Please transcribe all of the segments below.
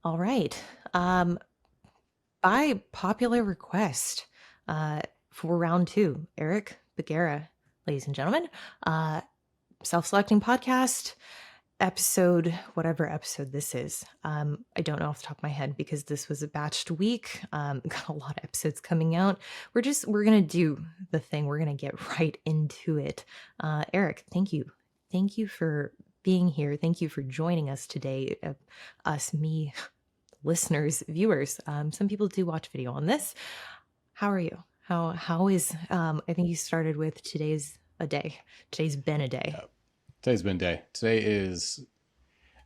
All right. Um, by popular request, uh, for round two, Eric Bugera, ladies and gentlemen, uh, self-selecting podcast episode, whatever episode this is. I don't know off the top of my head because this was a batched week. Got a lot of episodes coming out. We're gonna do the thing. We're gonna get right into it. Eric, thank you for being here. Thank you for joining us today. Me, listeners, viewers. Some people do watch video on this. How are you? How is I think you started with today's a day. Today's been a day. Yeah. Today's been day. Today is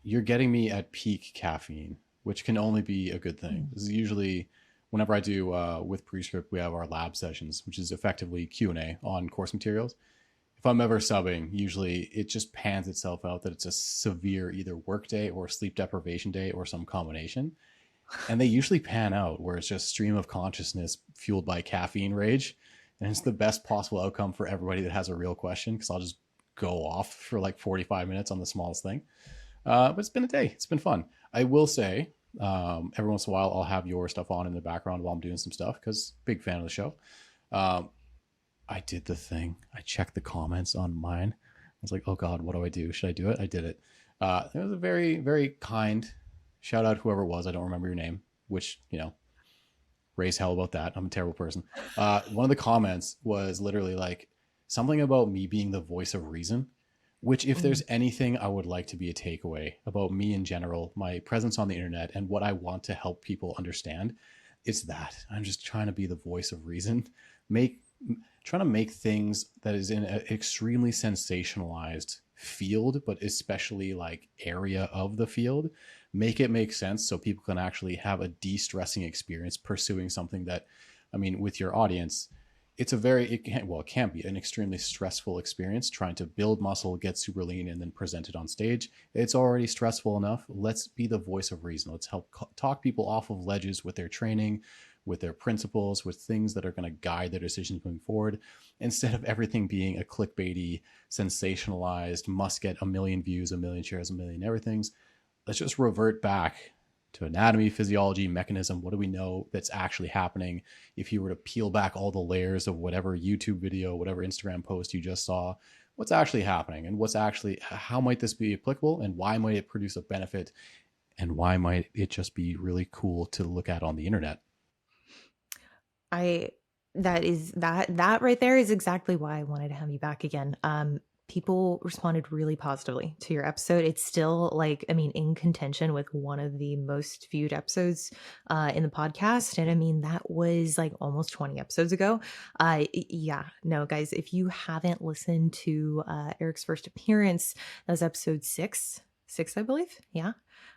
you're getting me at peak caffeine, which can only be a good thing. Mm. This is usually whenever I do with Prescript, we have our lab sessions, which is effectively Q&A on course materials. If I'm ever subbing, usually it just pans itself out that it's a severe either work day or sleep deprivation day or some combination. And they usually pan out where it's just stream of consciousness fueled by caffeine rage. And it's the best possible outcome for everybody that has a real question because I'll just go off for like 45 minutes on the smallest thing. But it's been a day. It's been fun. I will say, every once in a while, I'll have your stuff on in the background while I'm doing some stuff because big fan of the show. Um, I did the thing. I checked the comments on mine. I was like, oh God, what do I do? Should I do it? I did it. It was a very, very kind shout out, whoever it was. I don't remember your name, which, raise hell about that. I'm a terrible person. One of the comments was literally like something about me being the voice of reason, which if Mm. there's anything I would like to be a takeaway about me in general, my presence on the internet and what I want to help people understand, it's that I'm just trying to be the voice of reason, make trying to make things that is in an extremely sensationalized field, but especially like area of the field, make it make sense so people can actually have a de-stressing experience pursuing something that, I mean, with your audience, it's a very, it can be an extremely stressful experience trying to build muscle, get super lean, and then present it on stage. It's already stressful enough. Let's be the voice of reason. Let's help talk people off of ledges with their training, with their principles, with things that are going to guide their decisions moving forward, instead of everything being a clickbaity, sensationalized, must get a million views, a million shares, a million everythings. Let's just revert back to anatomy, physiology, mechanism. What do we know that's actually happening? If you were to peel back all the layers of whatever YouTube video, whatever Instagram post you just saw, what's actually happening and how might this be applicable and why might it produce a benefit and why might it just be really cool to look at on the internet? I that right there is exactly why I wanted to have you back again. People responded really positively to your episode. It's still like, I mean, in contention with one of the most viewed episodes in the podcast. And I mean, that was like almost 20 episodes ago. Yeah, no, guys, if you haven't listened to Eric's first appearance, that was episode six, I believe. Yeah.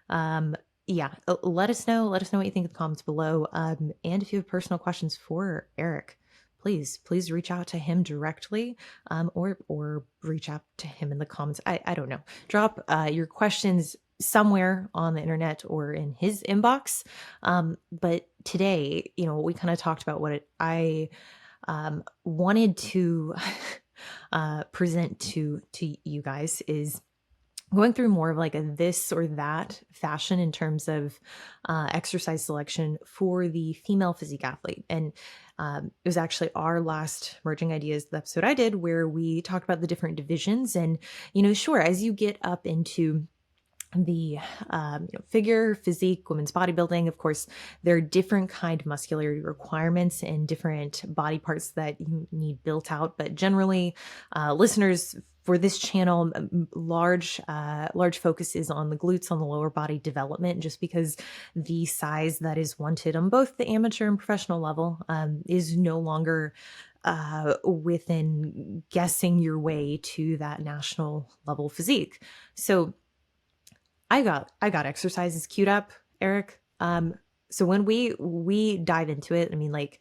Um, yeah, let us know. Let us know what you think in the comments below. And if you have personal questions for Eric, please reach out to him directly, or reach out to him in the comments. I don't know. Drop your questions somewhere on the internet or in his inbox. But today, we kind of talked about I wanted to present to you guys is going through more of like a this or that fashion in terms of exercise selection for the female physique athlete. And it was actually our last merging ideas, the episode I did, where we talked about the different divisions. And, sure, as you get up into the figure, physique, women's bodybuilding, of course, there are different kind of muscularity requirements and different body parts that you need built out. But generally, listeners for this channel, large focus is on the glutes, on the lower body development, just because the size that is wanted on both the amateur and professional level is no longer within guessing your way to that national level physique. So I got exercises queued up, Eric. So when we dive into it, I mean, like,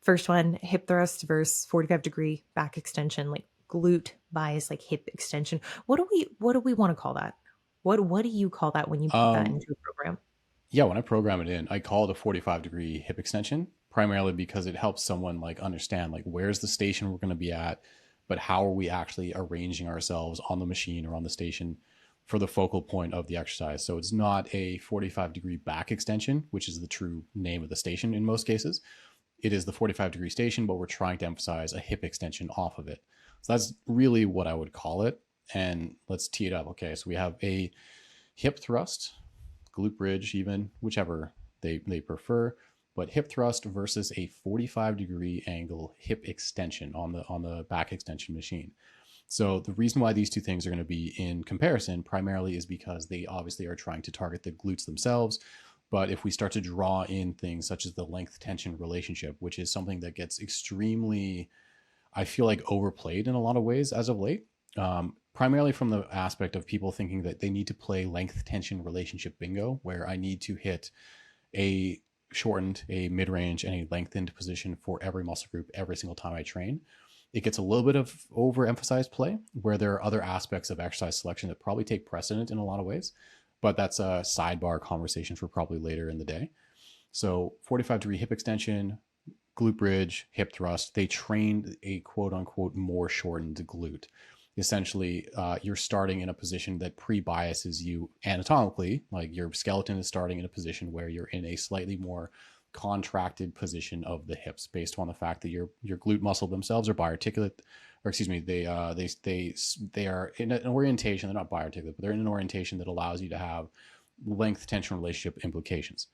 first one, hip thrust versus 45-degree back extension, like glute bias, like hip extension. What do we want to call that? What do you call that when you put that Um, into a program? yeah, when I program it in, I call it a 45-degree hip extension primarily because it helps someone like understand like where's the station we're going to be at, but how are we actually arranging ourselves on the machine or on the station for the focal point of the exercise. So it's not a 45-degree back extension, which is the true name of the station in most cases. It is the 45-degree station, but we're trying to emphasize a hip extension off of it. So that's really what I would call it. And let's tee it up. Okay, so we have a hip thrust, glute bridge, even whichever they prefer, but hip thrust versus a 45-degree angle hip extension on the back extension machine. So the reason why these two things are going to be in comparison primarily is because they obviously are trying to target the glutes themselves. But if we start to draw in things such as the length tension relationship, which is something that gets extremely, I feel like, overplayed in a lot of ways as of late, primarily from the aspect of people thinking that they need to play length tension relationship bingo, where I need to hit a shortened, a mid-range, and a lengthened position for every muscle group every single time I train. It gets a little bit of overemphasized play where there are other aspects of exercise selection that probably take precedent in a lot of ways, but that's a sidebar conversation for probably later in the day. So 45-degree hip extension, glute bridge, hip thrust, they trained a quote unquote more shortened glute. Essentially, you're starting in a position that pre-biases you anatomically, like your skeleton is starting in a position where you're in a slightly more contracted position of the hips based on the fact that your glute muscle themselves are biarticulate, or excuse me, they are in an orientation, they're not biarticulate, but they're in an orientation that allows you to have length tension relationship implications.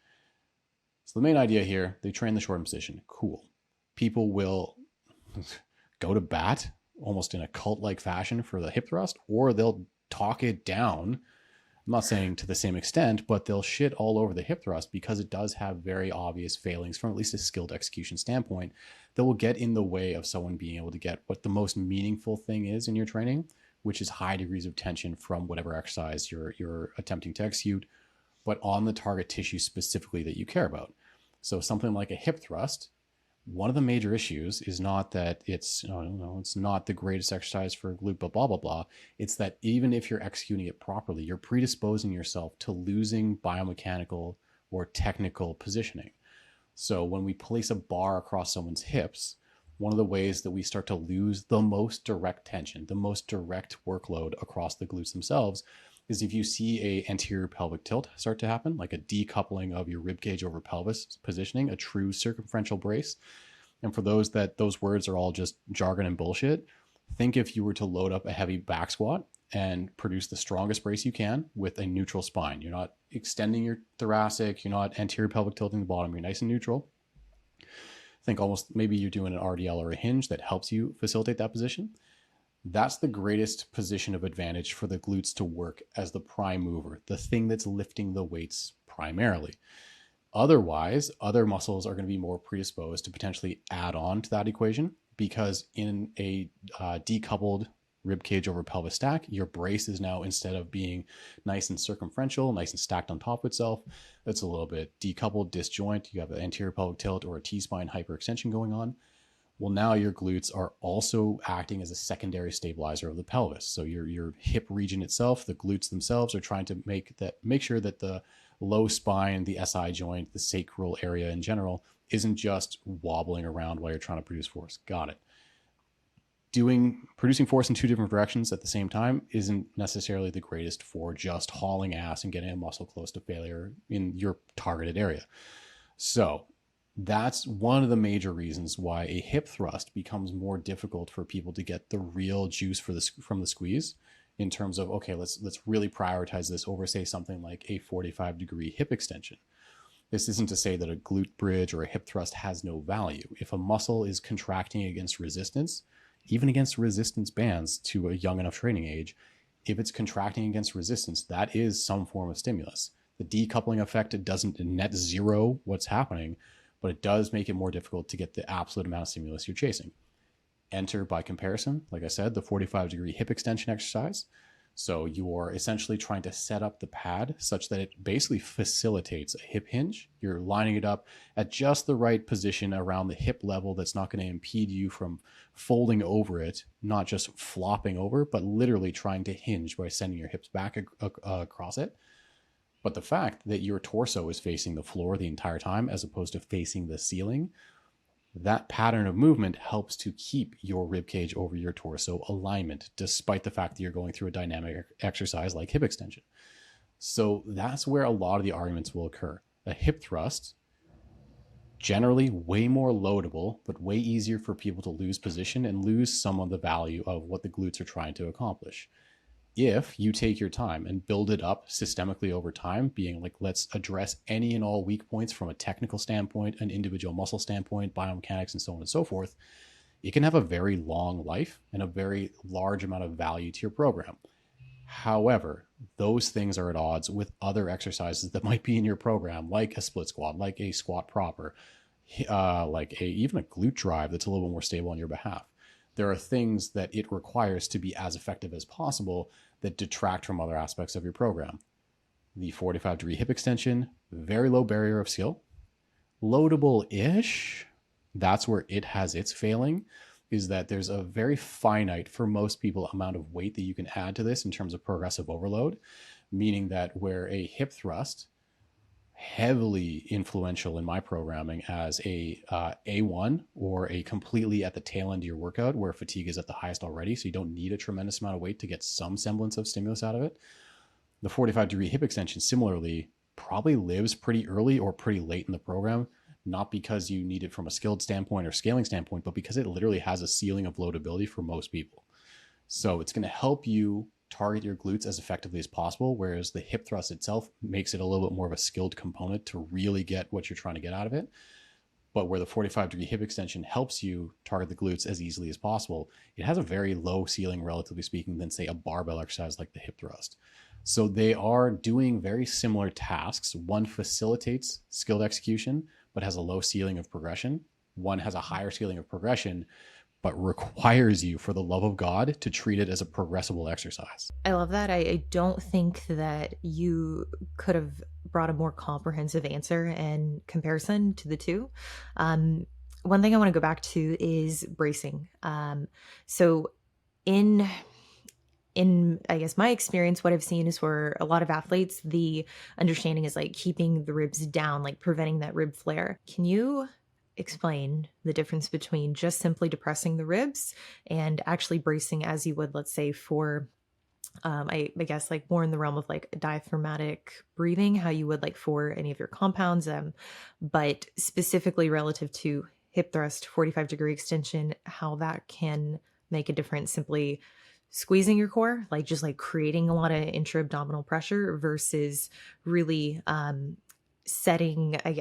So the main idea here, they train the shortened position. Cool. People will go to bat almost in a cult-like fashion for the hip thrust, or they'll talk it down. I'm not saying to the same extent, but they'll shit all over the hip thrust because it does have very obvious failings from at least a skilled execution standpoint that will get in the way of someone being able to get what the most meaningful thing is in your training, which is high degrees of tension from whatever exercise you're attempting to execute, but on the target tissue specifically that you care about. So something like a hip thrust, one of the major issues is not that it's, it's not the greatest exercise for glute, but blah, blah, blah. It's that even if you're executing it properly, you're predisposing yourself to losing biomechanical or technical positioning. So when we place a bar across someone's hips, one of the ways that we start to lose the most direct tension, the most direct workload across the glutes themselves is if you see a anterior pelvic tilt start to happen, like a decoupling of your rib cage over pelvis positioning, a true circumferential brace. And for those that those words are all just jargon and bullshit, think if you were to load up a heavy back squat and produce the strongest brace you can with a neutral spine. You're not extending your thoracic, you're not anterior pelvic tilting the bottom, you're nice and neutral. Think almost maybe you're doing an RDL or a hinge that helps you facilitate that position. That's the greatest position of advantage for the glutes to work as the prime mover, the thing that's lifting the weights primarily. Otherwise, other muscles are going to be more predisposed to potentially add on to that equation because in a decoupled rib cage over pelvis stack, your brace is now, instead of being nice and circumferential, nice and stacked on top of itself, it's a little bit decoupled, disjoint. You have an anterior pelvic tilt or a T-spine hyperextension going on. Well, now your glutes are also acting as a secondary stabilizer of the pelvis. So your hip region itself, the glutes themselves are trying to make sure that the low spine, the SI joint, the sacral area in general isn't just wobbling around while you're trying to produce force. Got it. Producing force in two different directions at the same time isn't necessarily the greatest for just hauling ass and getting a muscle close to failure in your targeted area. So that's one of the major reasons why a hip thrust becomes more difficult for people to get the real juice from the squeeze in terms of, okay, let's really prioritize this over, say, something like a 45-degree hip extension. This isn't to say that a glute bridge or a hip thrust has no value. If a muscle is contracting against resistance, even against resistance bands to a young enough training age, if it's contracting against resistance, that is some form of stimulus. The decoupling effect, it doesn't net zero what's happening, but it does make it more difficult to get the absolute amount of stimulus you're chasing. Enter, by comparison, like I said, the 45-degree hip extension exercise. So you're essentially trying to set up the pad such that it basically facilitates a hip hinge. You're lining it up at just the right position around the hip level that's not going to impede you from folding over it, not just flopping over, but literally trying to hinge by sending your hips back across it. But the fact that your torso is facing the floor the entire time as opposed to facing the ceiling That pattern of movement helps to keep your rib cage over your torso alignment, despite the fact that you're going through a dynamic exercise like hip extension. So that's where a lot of the arguments will occur. A hip thrust, generally way more loadable, but way easier for people to lose position and lose some of the value of what the glutes are trying to accomplish. If you take your time and build it up systemically over time, being like, let's address any and all weak points from a technical standpoint, an individual muscle standpoint, biomechanics, and so on and so forth, it can have a very long life and a very large amount of value to your program. However, those things are at odds with other exercises that might be in your program, like a split squat, like a squat proper, even a glute drive that's a little bit more stable on your behalf. There are things that it requires to be as effective as possible that detract from other aspects of your program. The 45-degree hip extension, very low barrier of skill, loadable-ish. That's where it has its failing, is that there's a very finite, for most people, amount of weight that you can add to this in terms of progressive overload, meaning that where a hip thrust, heavily influential in my programming as a A1 or a completely at the tail end of your workout where fatigue is at the highest already, so you don't need a tremendous amount of weight to get some semblance of stimulus out of it. The 45-degree hip extension similarly probably lives pretty early or pretty late in the program, not because you need it from a skilled standpoint or scaling standpoint, but because it literally has a ceiling of loadability for most people. So it's going to help you target your glutes as effectively as possible, whereas the hip thrust itself makes it a little bit more of a skilled component to really get what you're trying to get out of it. But where the 45-degree hip extension helps you target the glutes as easily as possible, it has a very low ceiling, relatively speaking, than, say, a barbell exercise like the hip thrust. So they are doing very similar tasks. One facilitates skilled execution, but has a low ceiling of progression. One has a higher ceiling of progression, but requires you, for the love of God, to treat it as a progressible exercise. I love that. I don't think that you could have brought a more comprehensive answer and comparison to the two. One thing I want to go back to is bracing. So in I guess my experience, what I've seen is for a lot of athletes, the understanding is like keeping the ribs down, like preventing that rib flare. Can you explain the difference between just simply depressing the ribs and actually bracing as you would, let's say, for I guess like more in the realm of like diaphragmatic breathing, how you would like for any of your compounds, but specifically relative to hip thrust, 45-degree extension, how that can make a difference simply squeezing your core, like just like creating a lot of intra-abdominal pressure versus really setting, I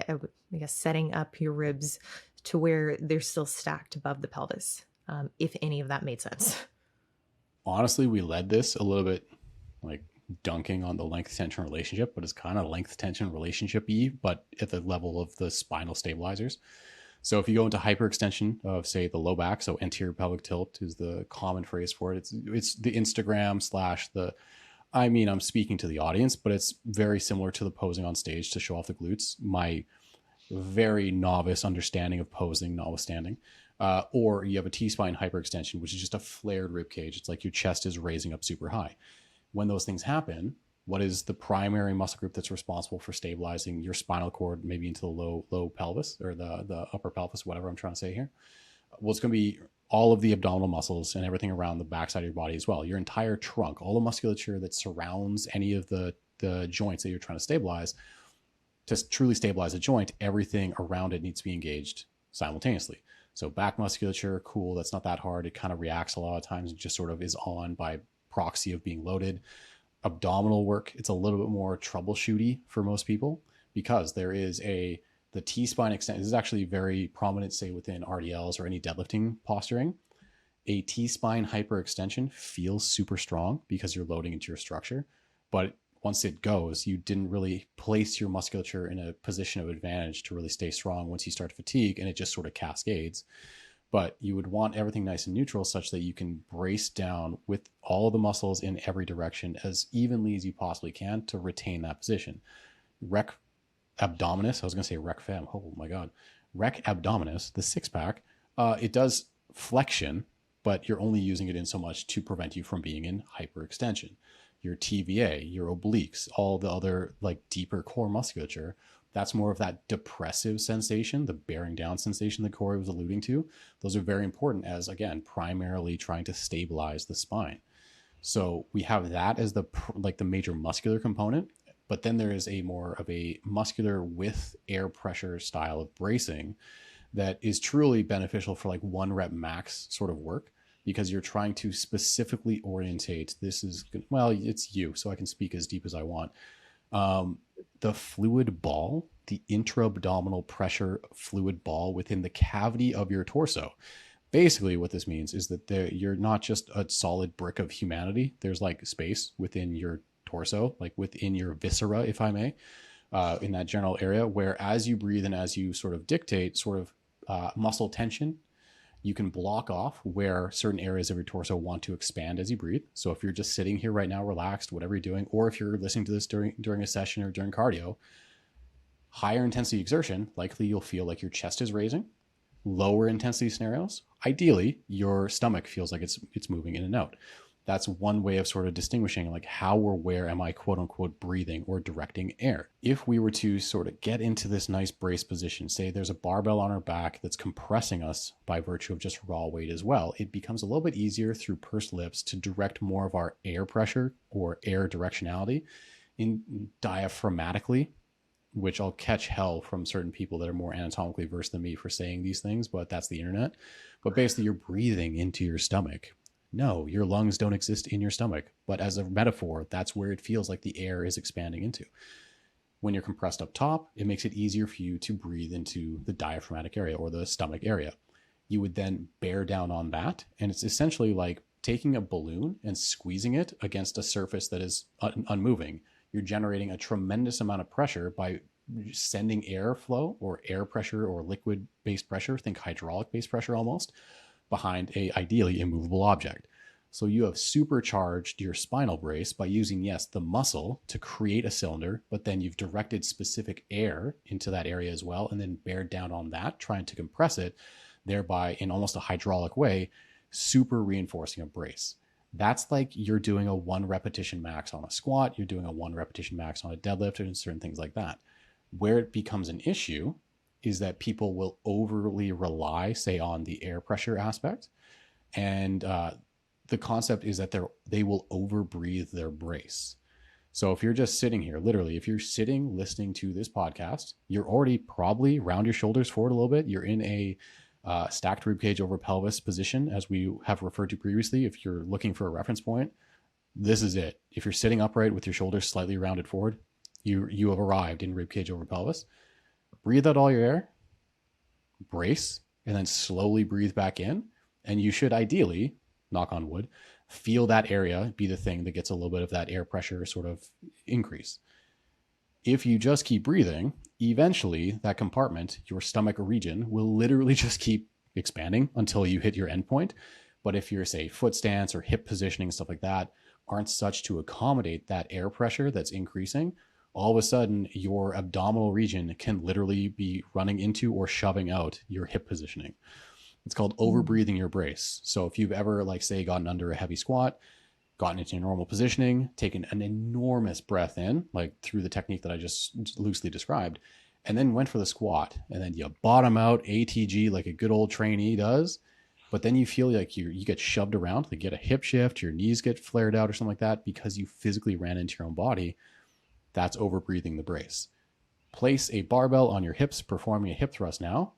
guess, setting up your ribs to where they're still stacked above the pelvis, if any of that made sense. Honestly, we led this a little bit like dunking on the length tension relationship, but it's kind of length tension relationship-y, but at the level of the spinal stabilizers. So if you go into hyperextension of, say, the low back, so anterior pelvic tilt is the common phrase for it. It's the Instagram slash the, I mean, I'm speaking to the audience, but it's very similar to the posing on stage to show off the glutes. My very novice understanding of posing notwithstanding. Or you have a T-spine hyperextension, which is just a flared rib cage. It's like your chest is raising up super high. When those things happen, what is the primary muscle group that's responsible for stabilizing your spinal cord, maybe into the low pelvis or the upper pelvis, whatever I'm trying to say here? Well, it's going to be all of the abdominal muscles and everything around the backside of your body as well. Your entire trunk, all the musculature that surrounds any of the joints that you're trying to stabilize. To truly stabilize a joint, everything around it needs to be engaged simultaneously. So back musculature, cool, that's not that hard. It kind of reacts a lot of times and just sort of is on by proxy of being loaded. Abdominal work, it's a little bit more troubleshooty for most people because there is the T-spine extension. This is actually very prominent, say, within RDLs or any deadlifting posturing. A T-spine hyperextension feels super strong because you're loading into your structure, but once it goes, you didn't really place your musculature in a position of advantage to really stay strong once you start to fatigue, and it just sort of cascades. But you would want everything nice and neutral such that you can brace down with all of the muscles in every direction as evenly as you possibly can to retain that position. Rec abdominis, I was going to say rec fem, oh my God. Rec abdominis, the six pack, it does flexion, but you're only using it in so much to prevent you from being in hyperextension. Your TVA, your obliques, all the other like deeper core musculature That's more of that depressive sensation, the bearing down sensation that Corey was alluding to. Those are very important as, again, primarily trying to stabilize the spine. So we have that as the major muscular component, but then there is a more of a muscular with air pressure style of bracing that is truly beneficial for like 1 rep max sort of work, because you're trying to specifically orientate. This is, well, it's you, so I can speak as deep as I want. The fluid ball, the intra-abdominal pressure fluid ball within the cavity of your torso. Basically, what this means is that you're not just a solid brick of humanity. There's like space within your torso, like within your viscera, if I may, in that general area, where as you breathe and as you sort of dictate sort of muscle tension, you can block off where certain areas of your torso want to expand as you breathe. So if you're just sitting here right now, relaxed, whatever you're doing, or if you're listening to this during a session or during cardio, higher intensity exertion, likely you'll feel like your chest is raising. Lower intensity scenarios, ideally your stomach feels like it's moving in and out. That's one way of sort of distinguishing like how or where am I quote unquote breathing or directing air. If we were to sort of get into this nice brace position, say there's a barbell on our back that's compressing us by virtue of just raw weight as well, it becomes a little bit easier through pursed lips to direct more of our air pressure or air directionality in diaphragmatically, which I'll catch hell from certain people that are more anatomically versed than me for saying these things, but that's the internet. But basically you're breathing into your stomach. No, your lungs don't exist in your stomach, but as a metaphor, that's where it feels like the air is expanding into. When you're compressed up top, it makes it easier for you to breathe into the diaphragmatic area or the stomach area. You would then bear down on that, and it's essentially like taking a balloon and squeezing it against a surface that is unmoving. You're generating a tremendous amount of pressure by sending airflow or air pressure or liquid based pressure, think hydraulic based pressure almost, behind a ideally immovable object. So you have supercharged your spinal brace by using, yes, the muscle to create a cylinder, but then you've directed specific air into that area as well, and then bared down on that, trying to compress it, thereby in almost a hydraulic way, super reinforcing a brace. That's like you're doing a 1 repetition max on a squat, you're doing a 1 repetition max on a deadlift, and certain things like that. Where it becomes an issue is that people will overly rely, say, on the air pressure aspect. And the concept is that they will overbreathe their brace. So if you're just sitting here, literally, if you're sitting listening to this podcast, you're already probably round your shoulders forward a little bit. You're in a stacked rib cage over pelvis position, as we have referred to previously. If you're looking for a reference point, this is it. If you're sitting upright with your shoulders slightly rounded forward, you have arrived in rib cage over pelvis. Breathe out all your air, brace, and then slowly breathe back in. And you should ideally, knock on wood, feel that area be the thing that gets a little bit of that air pressure sort of increase. If you just keep breathing, eventually that compartment, your stomach region, will literally just keep expanding until you hit your endpoint. But if your, say, foot stance or hip positioning, stuff like that, aren't such to accommodate that air pressure that's increasing, all of a sudden your abdominal region can literally be running into or shoving out your hip positioning. It's called overbreathing your brace. So if you've ever, like, say, gotten under a heavy squat, gotten into your normal positioning, taken an enormous breath in, like through the technique that I just loosely described, and then went for the squat, and then you bottom out ATG like a good old trainee does, but then you feel like you get shoved around, like you get a hip shift, your knees get flared out or something like that because you physically ran into your own body. That's overbreathing the brace. Place a barbell on your hips, performing a hip thrust now.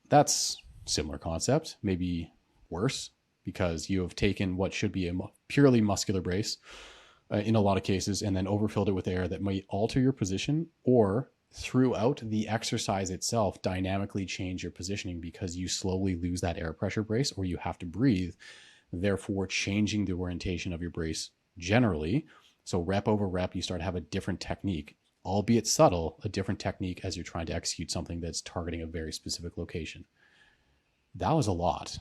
That's similar concept, maybe worse, because you have taken what should be a purely muscular brace in a lot of cases and then overfilled it with air that might alter your position or throughout the exercise itself dynamically change your positioning because you slowly lose that air pressure brace or you have to breathe, therefore changing the orientation of your brace generally. So rep over rep, you start to have a different technique, albeit subtle, a different technique as you're trying to execute something that's targeting a very specific location. That was a lot.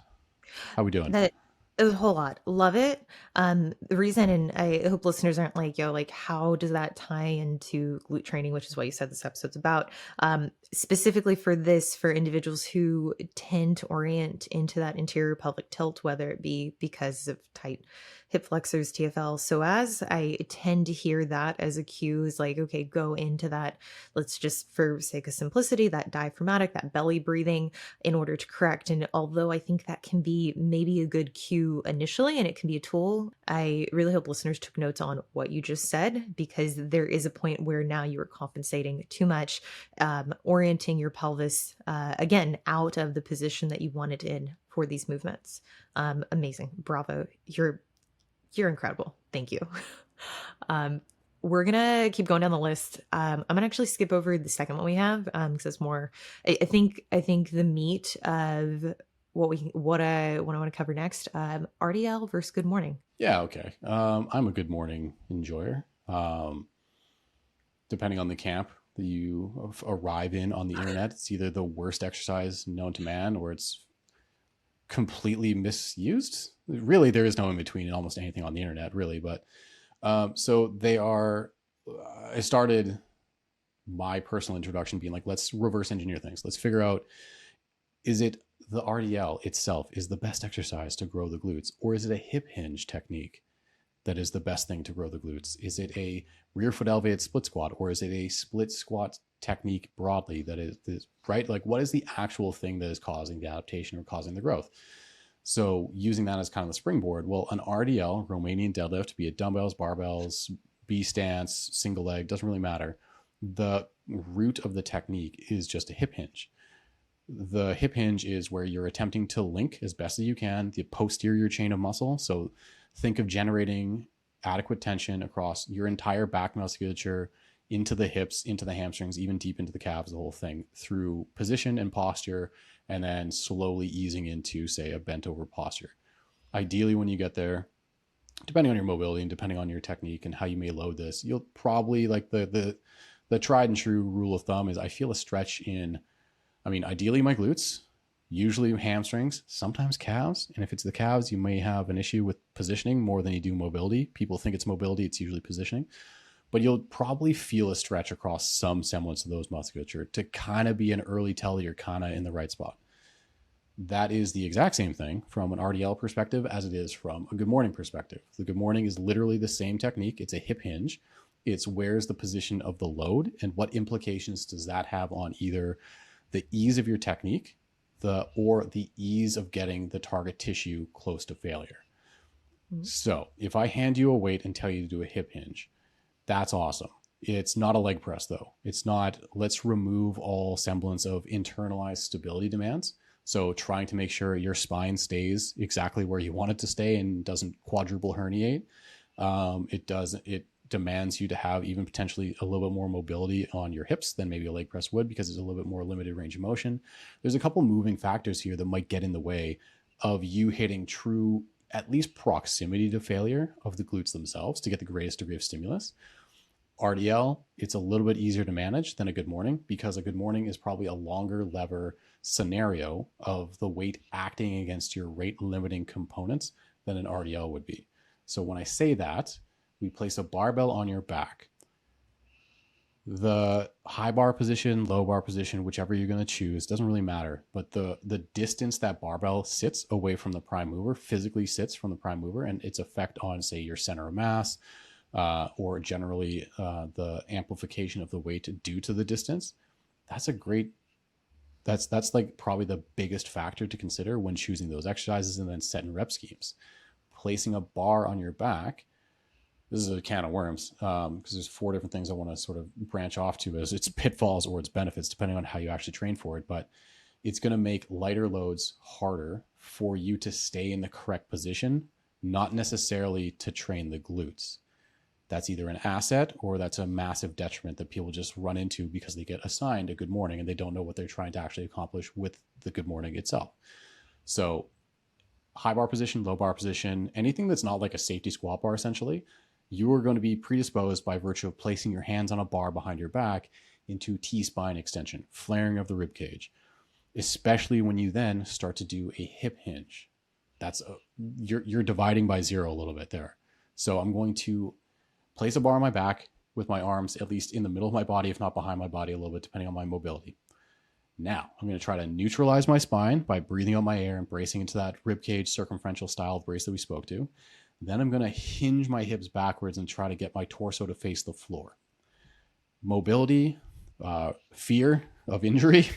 How we doing? That it was a whole lot. Love it. The reason, and I hope listeners aren't like, yo, like, how does that tie into glute training, which is what you said this episode's about. Specifically for this, for individuals who tend to orient into that anterior pelvic tilt, whether it be because of tight hip flexors, TFL, psoas. I tend to hear that as a cue is like, okay, go into that. Let's just, for sake of simplicity, that diaphragmatic, that belly breathing in order to correct. And although I think that can be maybe a good cue initially and it can be a tool, I really hope listeners took notes on what you just said, because there is a point where now you are compensating too much, orienting your pelvis again out of the position that you wanted in for these movements. Amazing. Bravo. You're incredible. Thank you. um, we're gonna keep going down the list. I'm gonna actually skip over the second one we have because it's more. I think the meat of what I want to cover next. RDL versus good morning. Yeah, okay. I'm a good morning enjoyer. Depending on the camp that you arrive in on the internet, it's either the worst exercise known to man or it's completely misused. Really, there is no in between in almost anything on the internet, really. But so they are. I started my personal introduction being like, let's reverse engineer things. Let's figure out, is it the RDL itself is the best exercise to grow the glutes, or is it a hip hinge technique that is the best thing to grow the glutes? Is it a rear foot elevated split squat, or is it a split squat technique broadly that is right? Like, what is the actual thing that is causing the adaptation or causing the growth? So using that as kind of the springboard, well, an RDL, Romanian deadlift, be it dumbbells, barbells, B stance, single leg, doesn't really matter. The root of the technique is just a hip hinge. The hip hinge is where you're attempting to link as best as you can the posterior chain of muscle. So think of generating adequate tension across your entire back musculature, into the hips, into the hamstrings, even deep into the calves, the whole thing through position and posture, and then slowly easing into, say, a bent over posture. Ideally, when you get there, depending on your mobility and depending on your technique and how you may load this, you'll probably, like, the tried and true rule of thumb is I feel a stretch in, I mean, ideally my glutes, usually hamstrings, sometimes calves. And if it's the calves, you may have an issue with positioning more than you do mobility. People think it's mobility, it's usually positioning. But you'll probably feel a stretch across some semblance of those musculature to kind of be an early tell that you're kind of in the right spot. That is the exact same thing from an RDL perspective as it is from a good morning perspective. The good morning is literally the same technique. It's a hip hinge. It's where's the position of the load and what implications does that have on either the ease of your technique, or the ease of getting the target tissue close to failure. Mm-hmm. So if I hand you a weight and tell you to do a hip hinge, that's awesome. It's not a leg press though. It's not, let's remove all semblance of internalized stability demands. So trying to make sure your spine stays exactly where you want it to stay and doesn't quadruple herniate. It demands you to have even potentially a little bit more mobility on your hips than maybe a leg press would, because it's a little bit more limited range of motion. There's a couple moving factors here that might get in the way of you hitting true, at least proximity to failure of the glutes themselves to get the greatest degree of stimulus. RDL, it's a little bit easier to manage than a good morning, because a good morning is probably a longer lever scenario of the weight acting against your rate limiting components than an RDL would be. So when I say that, we place a barbell on your back. The high bar position, low bar position, whichever you're going to choose, doesn't really matter. But the distance that barbell sits away from the prime mover, physically sits from the prime mover, and its effect on, say, your center of mass, or generally the amplification of the weight due to the distance, that's like probably the biggest factor to consider when choosing those exercises and then setting rep schemes. Placing a bar on your back, this is a can of worms, because there's 4 different things I want to sort of branch off to as its pitfalls or its benefits, depending on how you actually train for it. But it's going to make lighter loads harder for you to stay in the correct position, not necessarily to train the glutes. That's either an asset or that's a massive detriment that people just run into because they get assigned a good morning and they don't know what they're trying to actually accomplish with the good morning itself. So high bar position, low bar position, anything that's not like a safety squat bar, essentially, you are going to be predisposed by virtue of placing your hands on a bar behind your back into T-spine extension, flaring of the rib cage, especially when you then start to do a hip hinge. You're dividing by 0 a little bit there. So I'm going to place a bar on my back with my arms at least in the middle of my body, if not behind my body a little bit, depending on my mobility. Now I'm going to try to neutralize my spine by breathing out my air and bracing into that rib cage circumferential style of brace that we spoke to. Then I'm going to hinge my hips backwards and try to get my torso to face the floor. Mobility, fear of injury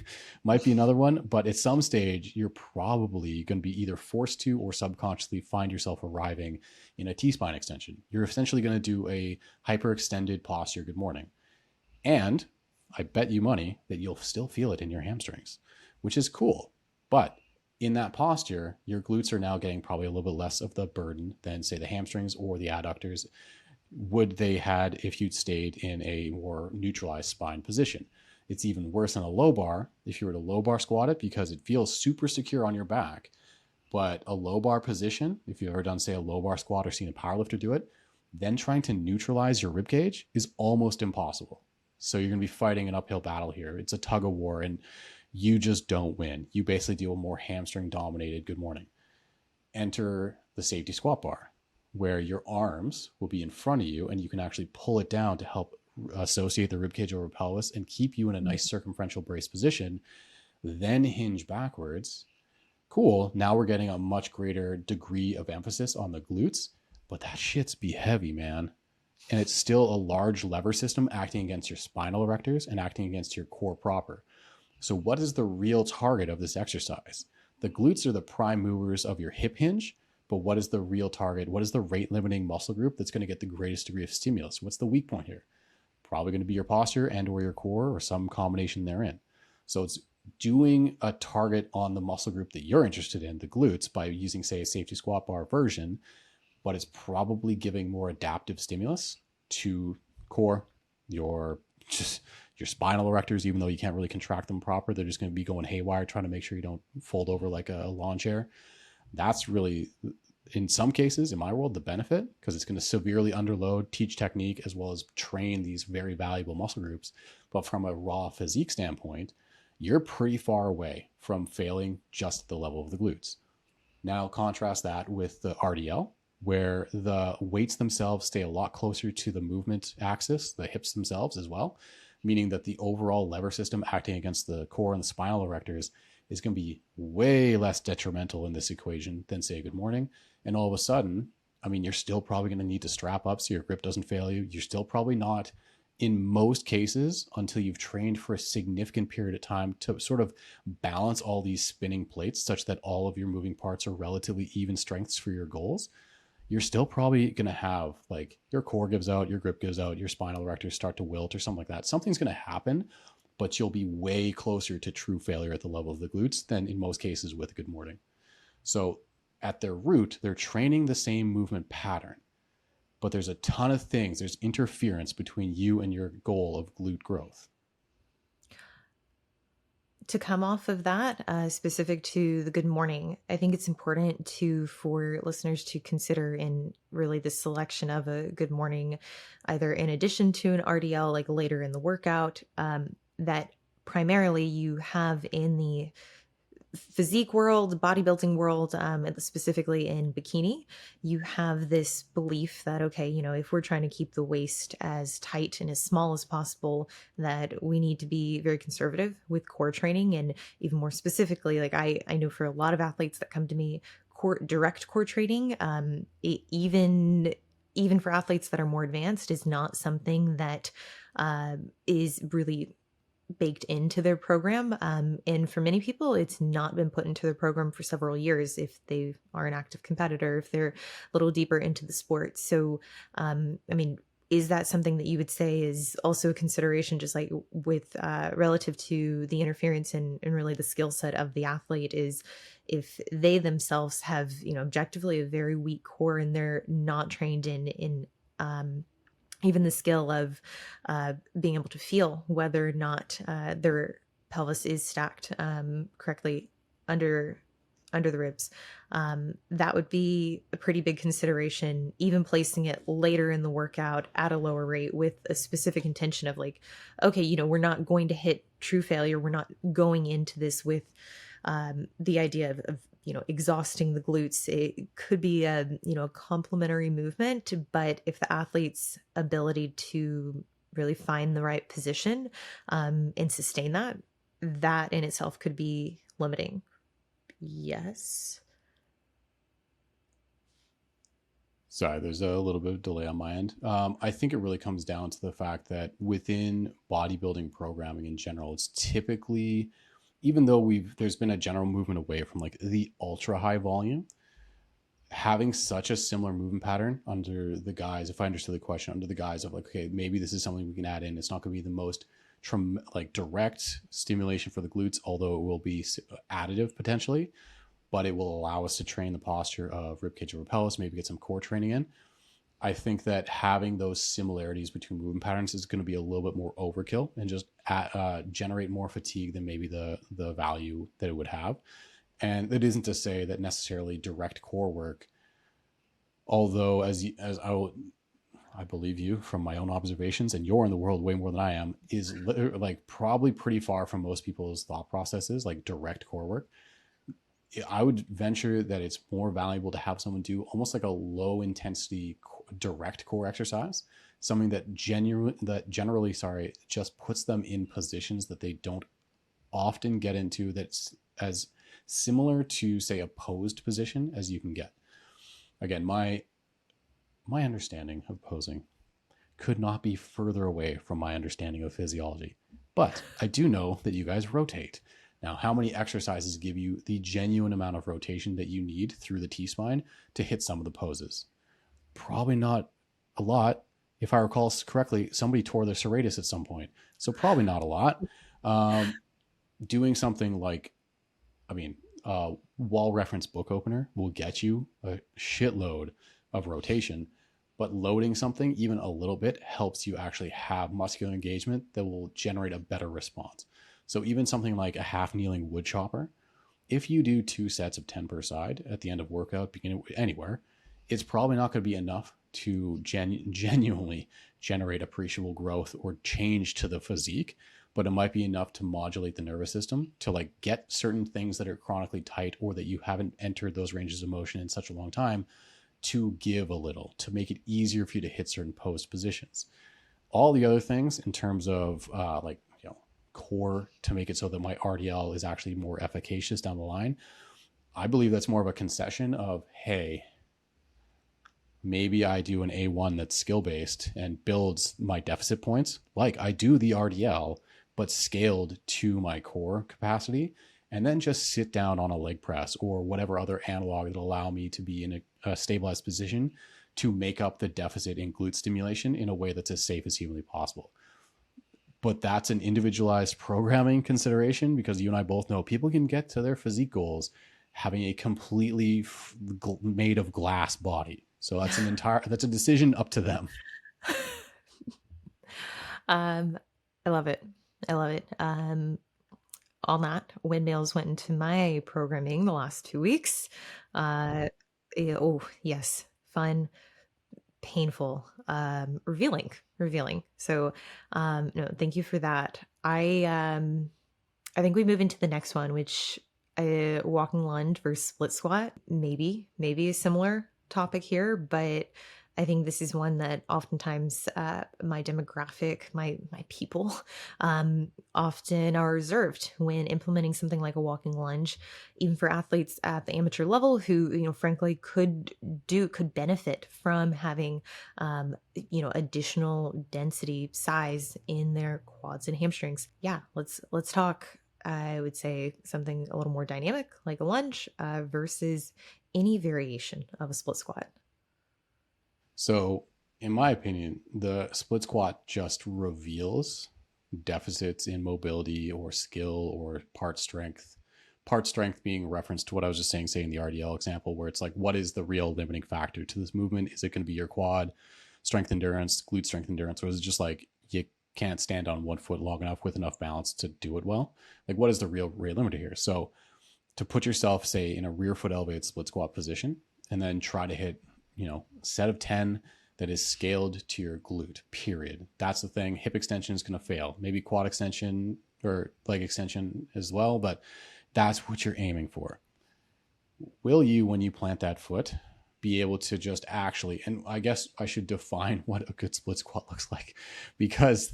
might be another one, but at some stage, you're probably going to be either forced to or subconsciously find yourself arriving in a T-spine extension. You're essentially going to do a hyperextended posture good morning. And I bet you money that you'll still feel it in your hamstrings, which is cool. But in that posture, your glutes are now getting probably a little bit less of the burden than, say, the hamstrings or the adductors would they had if you'd stayed in a more neutralized spine position. It's even worse on a low bar if you were to low bar squat it, because it feels super secure on your back. But a low bar position, if you've ever done, say, a low bar squat or seen a powerlifter do it, then trying to neutralize your rib cage is almost impossible. So you're going to be fighting an uphill battle here. It's a tug of war, and you just don't win. You basically do a more hamstring dominated good morning. Enter the safety squat bar, where your arms will be in front of you and you can actually pull it down to help associate the ribcage over pelvis and keep you in a nice circumferential brace position. Then hinge backwards. Cool. Now we're getting a much greater degree of emphasis on the glutes, but that shit's be heavy, man. And it's still a large lever system acting against your spinal erectors and acting against your core proper. So what is the real target of this exercise? The glutes are the prime movers of your hip hinge, but what is the real target? What is the rate limiting muscle group that's going to get the greatest degree of stimulus? What's the weak point here? Probably going to be your posture and or your core or some combination therein. So it's doing a target on the muscle group that you're interested in, the glutes, by using, say, a safety squat bar version, but it's probably giving more adaptive stimulus to core, your spinal erectors, even though you can't really contract them proper. They're just going to be going haywire, trying to make sure you don't fold over like a lawn chair. That's really, in some cases, in my world, the benefit, because it's going to severely underload, teach technique, as well as train these very valuable muscle groups. But from a raw physique standpoint, you're pretty far away from failing just at the level of the glutes. Now contrast that with the RDL, where the weights themselves stay a lot closer to the movement axis, the hips themselves as well, meaning that the overall lever system acting against the core and the spinal erectors is going to be way less detrimental in this equation than, say, good morning. And all of a sudden, I mean, you're still probably going to need to strap up so your grip doesn't fail you. You're still probably not, in most cases, until you've trained for a significant period of time to sort of balance all these spinning plates such that all of your moving parts are relatively even strengths for your goals. You're still probably going to have, like, your core gives out, your grip gives out, your spinal erectors start to wilt or something like that. Something's going to happen, but you'll be way closer to true failure at the level of the glutes than in most cases with good morning. So at their root, they're training the same movement pattern, but there's a ton of things. There's interference between you and your goal of glute growth. To come off of that, specific to the good morning, I think it's important for listeners to consider in really the selection of a good morning, either in addition to an RDL, like later in the workout, that primarily you have in the physique world, bodybuilding world, specifically in bikini, you have this belief that, okay, if we're trying to keep the waist as tight and as small as possible, that we need to be very conservative with core training. And even more specifically, like I know for a lot of athletes that come to me, direct core training, even for athletes that are more advanced, is not something that is really baked into their program. And for many people, it's not been put into their program for several years if they are an active competitor, if they're a little deeper into the sport. So, I mean, is that something that you would say is also a consideration, just like with relative to the interference and really the skill set of the athlete, is if they themselves have, objectively a very weak core and they're not trained in even the skill of being able to feel whether or not their pelvis is stacked correctly under the ribs. That would be a pretty big consideration, even placing it later in the workout at a lower rate with a specific intention of, like, okay, we're not going to hit true failure. We're not going into this with the idea of exhausting the glutes. It could be a complementary movement, but if the athlete's ability to really find the right position and sustain that in itself could be limiting. Yes. Sorry, there's a little bit of delay on my end. I think it really comes down to the fact that within bodybuilding programming in general, it's typically, even though there's been a general movement away from like the ultra high volume, having such a similar movement pattern under the guise, if I understood the question, under the guise of like, okay, maybe this is something we can add in. It's not going to be the most like direct stimulation for the glutes, although it will be additive potentially, but it will allow us to train the posture of ribcage or pelvis, maybe get some core training in. I think that having those similarities between movement patterns is going to be a little bit more overkill and just generate more fatigue than maybe the value that it would have. And it isn't to say that necessarily direct core work, although I believe you from my own observations, and you're in the world way more than I am, is like probably pretty far from most people's thought processes, like direct core work. I would venture that it's more valuable to have someone do almost like a low intensity direct core exercise, something that generally, just puts them in positions that they don't often get into, that's as similar to say a posed position as you can get. Again, my understanding of posing could not be further away from my understanding of physiology, but I do know that you guys rotate. Now, how many exercises give you the genuine amount of rotation that you need through the T-spine to hit some of the poses? Probably not a lot. If I recall correctly, somebody tore their serratus at some point, so probably not a lot. Doing something like, wall reference book opener will get you a shitload of rotation, but loading something even a little bit helps you actually have muscular engagement that will generate a better response. So even something like a half kneeling wood chopper, if you do 2 sets of 10 per side at the end of workout, beginning anywhere, it's probably not going to be enough to genuinely generate appreciable growth or change to the physique, but it might be enough to modulate the nervous system to like get certain things that are chronically tight or that you haven't entered those ranges of motion in such a long time to give a little, to make it easier for you to hit certain posed positions. All the other things in terms of core to make it so that my RDL is actually more efficacious down the line, I believe that's more of a concession of, hey, maybe I do an A1 that's skill-based and builds my deficit points, like I do the RDL, but scaled to my core capacity, and then just sit down on a leg press or whatever other analog that'll allow me to be in a stabilized position to make up the deficit in glute stimulation in a way that's as safe as humanly possible. But that's an individualized programming consideration, because you and I both know people can get to their physique goals having a completely made of glass body. So that's a decision up to them. I love it. I love it. On that, windmills went into my programming the last 2 weeks. Oh yes, fun, painful, revealing. So, no, thank you for that. I think we move into the next one, which walking lunge versus split squat, maybe a similar topic here, but I think this is one that oftentimes my demographic, my people, often are reserved when implementing something like a walking lunge, even for athletes at the amateur level who, frankly, could benefit from having, additional density size in their quads and hamstrings. Yeah, let's talk. I would say something a little more dynamic, like a lunge, versus any variation of a split squat. So, in my opinion, the split squat just reveals deficits in mobility or skill or part strength. Part strength being referenced to what I was just saying, say in the RDL example, where it's like, what is the real limiting factor to this movement? Is it going to be your quad strength endurance, glute strength endurance, or is it just like you can't stand on one foot long enough with enough balance to do it well? Like, what is the real rate limiter here? So, to put yourself, say, in a rear foot elevated split squat position, and then try to hit set of 10 that is scaled to your glute, period. That's the thing. Hip extension is going to fail. Maybe quad extension or leg extension as well, but that's what you're aiming for. Will you, when you plant that foot, be able to just actually, and I guess I should define what a good split squat looks like, because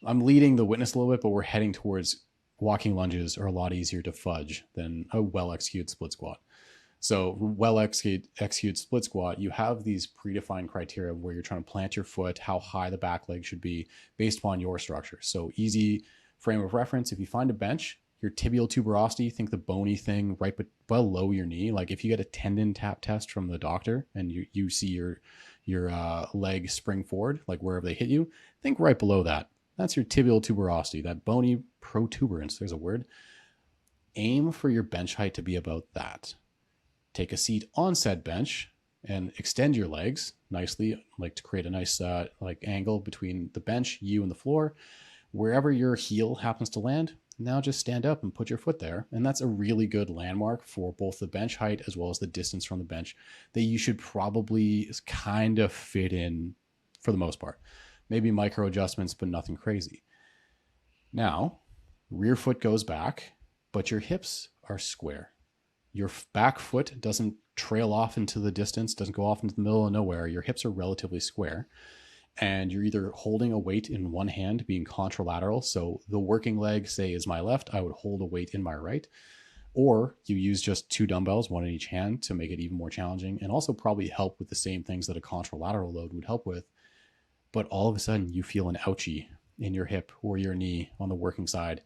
I'm leading the witness a little bit, but we're heading towards walking lunges are a lot easier to fudge than a well-executed split squat. So well executed split squat, you have these predefined criteria where you're trying to plant your foot, how high the back leg should be based upon your structure. So easy frame of reference. If you find a bench, your tibial tuberosity, think the bony thing right below your knee. Like if you get a tendon tap test from the doctor and you see your leg spring forward, like wherever they hit you, think right below that. That's your tibial tuberosity, that bony protuberance. There's a word. Aim for your bench height to be about that. Take a seat on said bench and extend your legs nicely, like to create a nice like angle between the bench, you, and the floor. Wherever your heel happens to land, now just stand up and put your foot there. And that's a really good landmark for both the bench height as well as the distance from the bench that you should probably kind of fit in for the most part. Maybe micro adjustments, but nothing crazy. Now, rear foot goes back, but your hips are square. Your back foot doesn't trail off into the distance, doesn't go off into the middle of nowhere. Your hips are relatively square. And you're either holding a weight in one hand, being contralateral. So the working leg, say, is my left. I would hold a weight in my right. Or you use just 2 dumbbells, one in each hand, to make it even more challenging and also probably help with the same things that a contralateral load would help with. But all of a sudden you feel an ouchie in your hip or your knee on the working side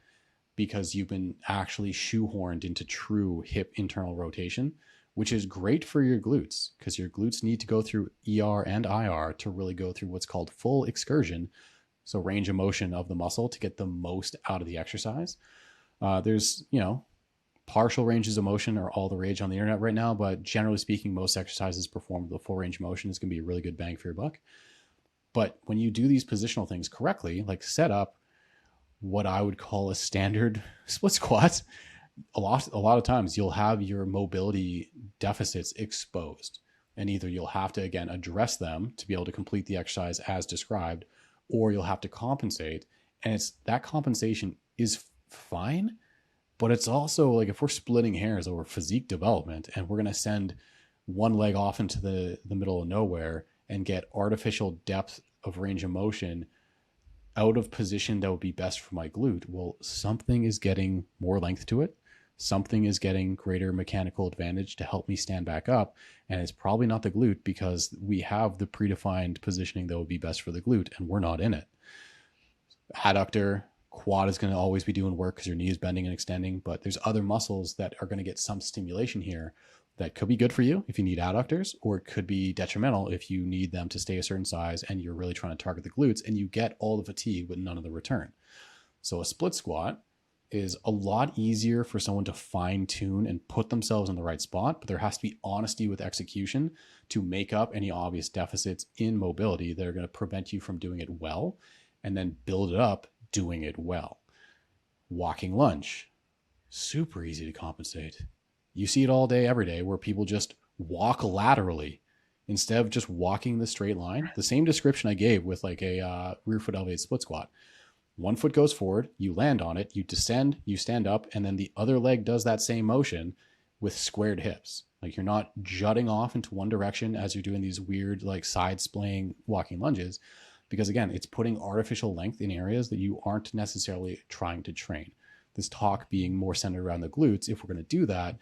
because you've been actually shoehorned into true hip internal rotation, which is great for your glutes because your glutes need to go through ER and IR to really go through what's called full excursion. So range of motion of the muscle to get the most out of the exercise. There's, partial ranges of motion are all the rage on the internet right now, but generally speaking, most exercises performed with full range of motion is going to be a really good bang for your buck. But when you do these positional things correctly, like set up what I would call a standard split squat, a lot of times you'll have your mobility deficits exposed, and either you'll have to again address them to be able to complete the exercise as described, or you'll have to compensate. And it's that compensation is fine, but it's also like if we're splitting hairs over physique development and we're going to send one leg off into the middle of nowhere and get artificial depth of range of motion out of position that would be best for my glute, well, something is getting more length to it. Something is getting greater mechanical advantage to help me stand back up. And it's probably not the glute because we have the predefined positioning that would be best for the glute and we're not in it. Adductor, quad is going to always be doing work because your knee is bending and extending, but there's other muscles that are going to get some stimulation here that could be good for you if you need adductors, or it could be detrimental if you need them to stay a certain size and you're really trying to target the glutes and you get all the fatigue but none of the return. So a split squat is a lot easier for someone to fine tune and put themselves in the right spot, but there has to be honesty with execution to make up any obvious deficits in mobility that are going to prevent you from doing it well, and then build it up doing it well. Walking lunge, super easy to compensate. You see it all day, every day, where people just walk laterally instead of just walking the straight line. The same description I gave with like a rear foot elevated split squat. One foot goes forward, you land on it, you descend, you stand up, and then the other leg does that same motion with squared hips. Like you're not jutting off into one direction as you're doing these weird like side splaying walking lunges, because again, it's putting artificial length in areas that you aren't necessarily trying to train. This talk being more centered around the glutes, if we're going to do that,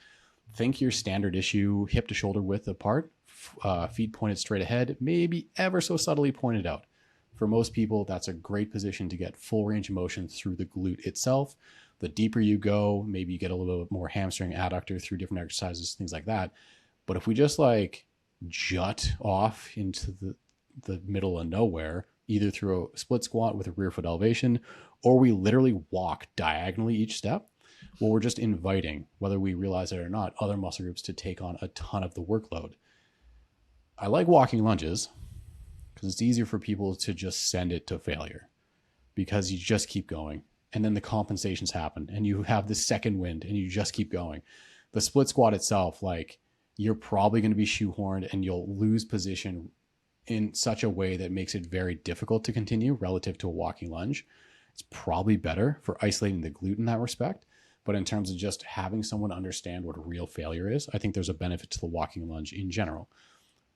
think your standard issue hip to shoulder width apart, feet pointed straight ahead, maybe ever so subtly pointed out. For most people, that's a great position to get full range of motion through the glute itself. The deeper you go, maybe you get a little bit more hamstring adductor through different exercises, things like that. But if we just like jut off into the middle of nowhere, either through a split squat with a rear foot elevation, or we literally walk diagonally each step, well, we're just inviting, whether we realize it or not, other muscle groups to take on a ton of the workload. I like walking lunges because it's easier for people to just send it to failure because you just keep going. And then the compensations happen and you have the second wind and you just keep going. The split squat itself, like you're probably going to be shoehorned and you'll lose position in such a way that makes it very difficult to continue relative to a walking lunge. It's probably better for isolating the glute in that respect. But in terms of just having someone understand what real failure is, I think there's a benefit to the walking lunge in general.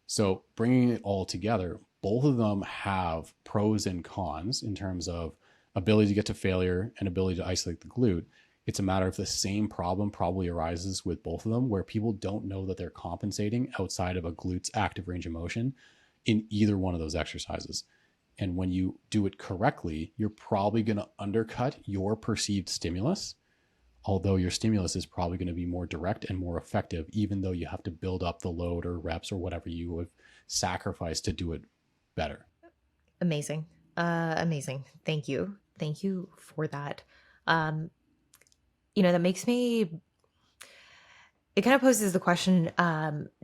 So bringing it all together, both of them have pros and cons in terms of ability to get to failure and ability to isolate the glute. It's a matter of the same problem probably arises with both of them, where people don't know that they're compensating outside of a glute's active range of motion in either one of those exercises. And when you do it correctly, you're probably going to undercut your perceived stimulus, although your stimulus is probably going to be more direct and more effective, even though you have to build up the load or reps or whatever you have sacrificed to do it better. Amazing. Amazing. Thank you. Thank you for that. Um, that makes me, it kind of poses the question,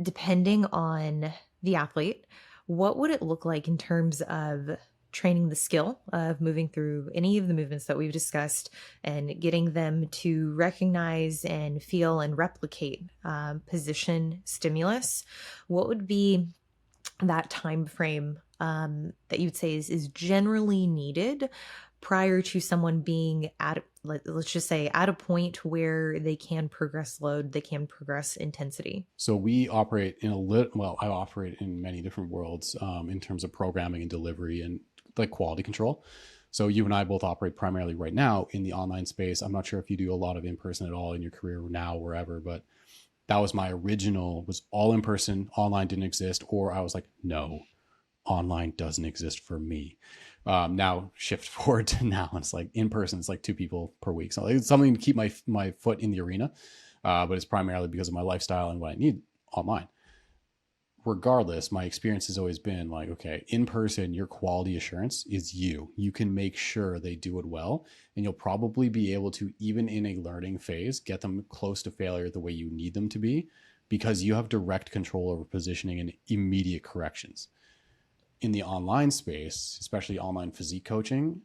depending on the athlete, what would it look like in terms of training the skill of moving through any of the movements that we've discussed and getting them to recognize and feel and replicate position stimulus? What would be that time frame that you would say is generally needed prior to someone being let's just say at a point where they can progress load, they can progress intensity? So we operate in I operate in many different worlds in terms of programming and delivery and like quality control. So you and I both operate primarily right now in the online space. I'm not sure if you do a lot of in-person at all in your career now, wherever, but that was my original, was all in person. Online didn't exist, or I was like, no, online doesn't exist for me. Now shift forward to now, it's like in person, it's like 2 people per week. So it's something to keep my foot in the arena, but it's primarily because of my lifestyle and what I need online. Regardless, my experience has always been like, okay, in person, your quality assurance is you. You can make sure they do it well, and you'll probably be able to, even in a learning phase, get them close to failure the way you need them to be, because you have direct control over positioning and immediate corrections. In the online space, especially online physique coaching,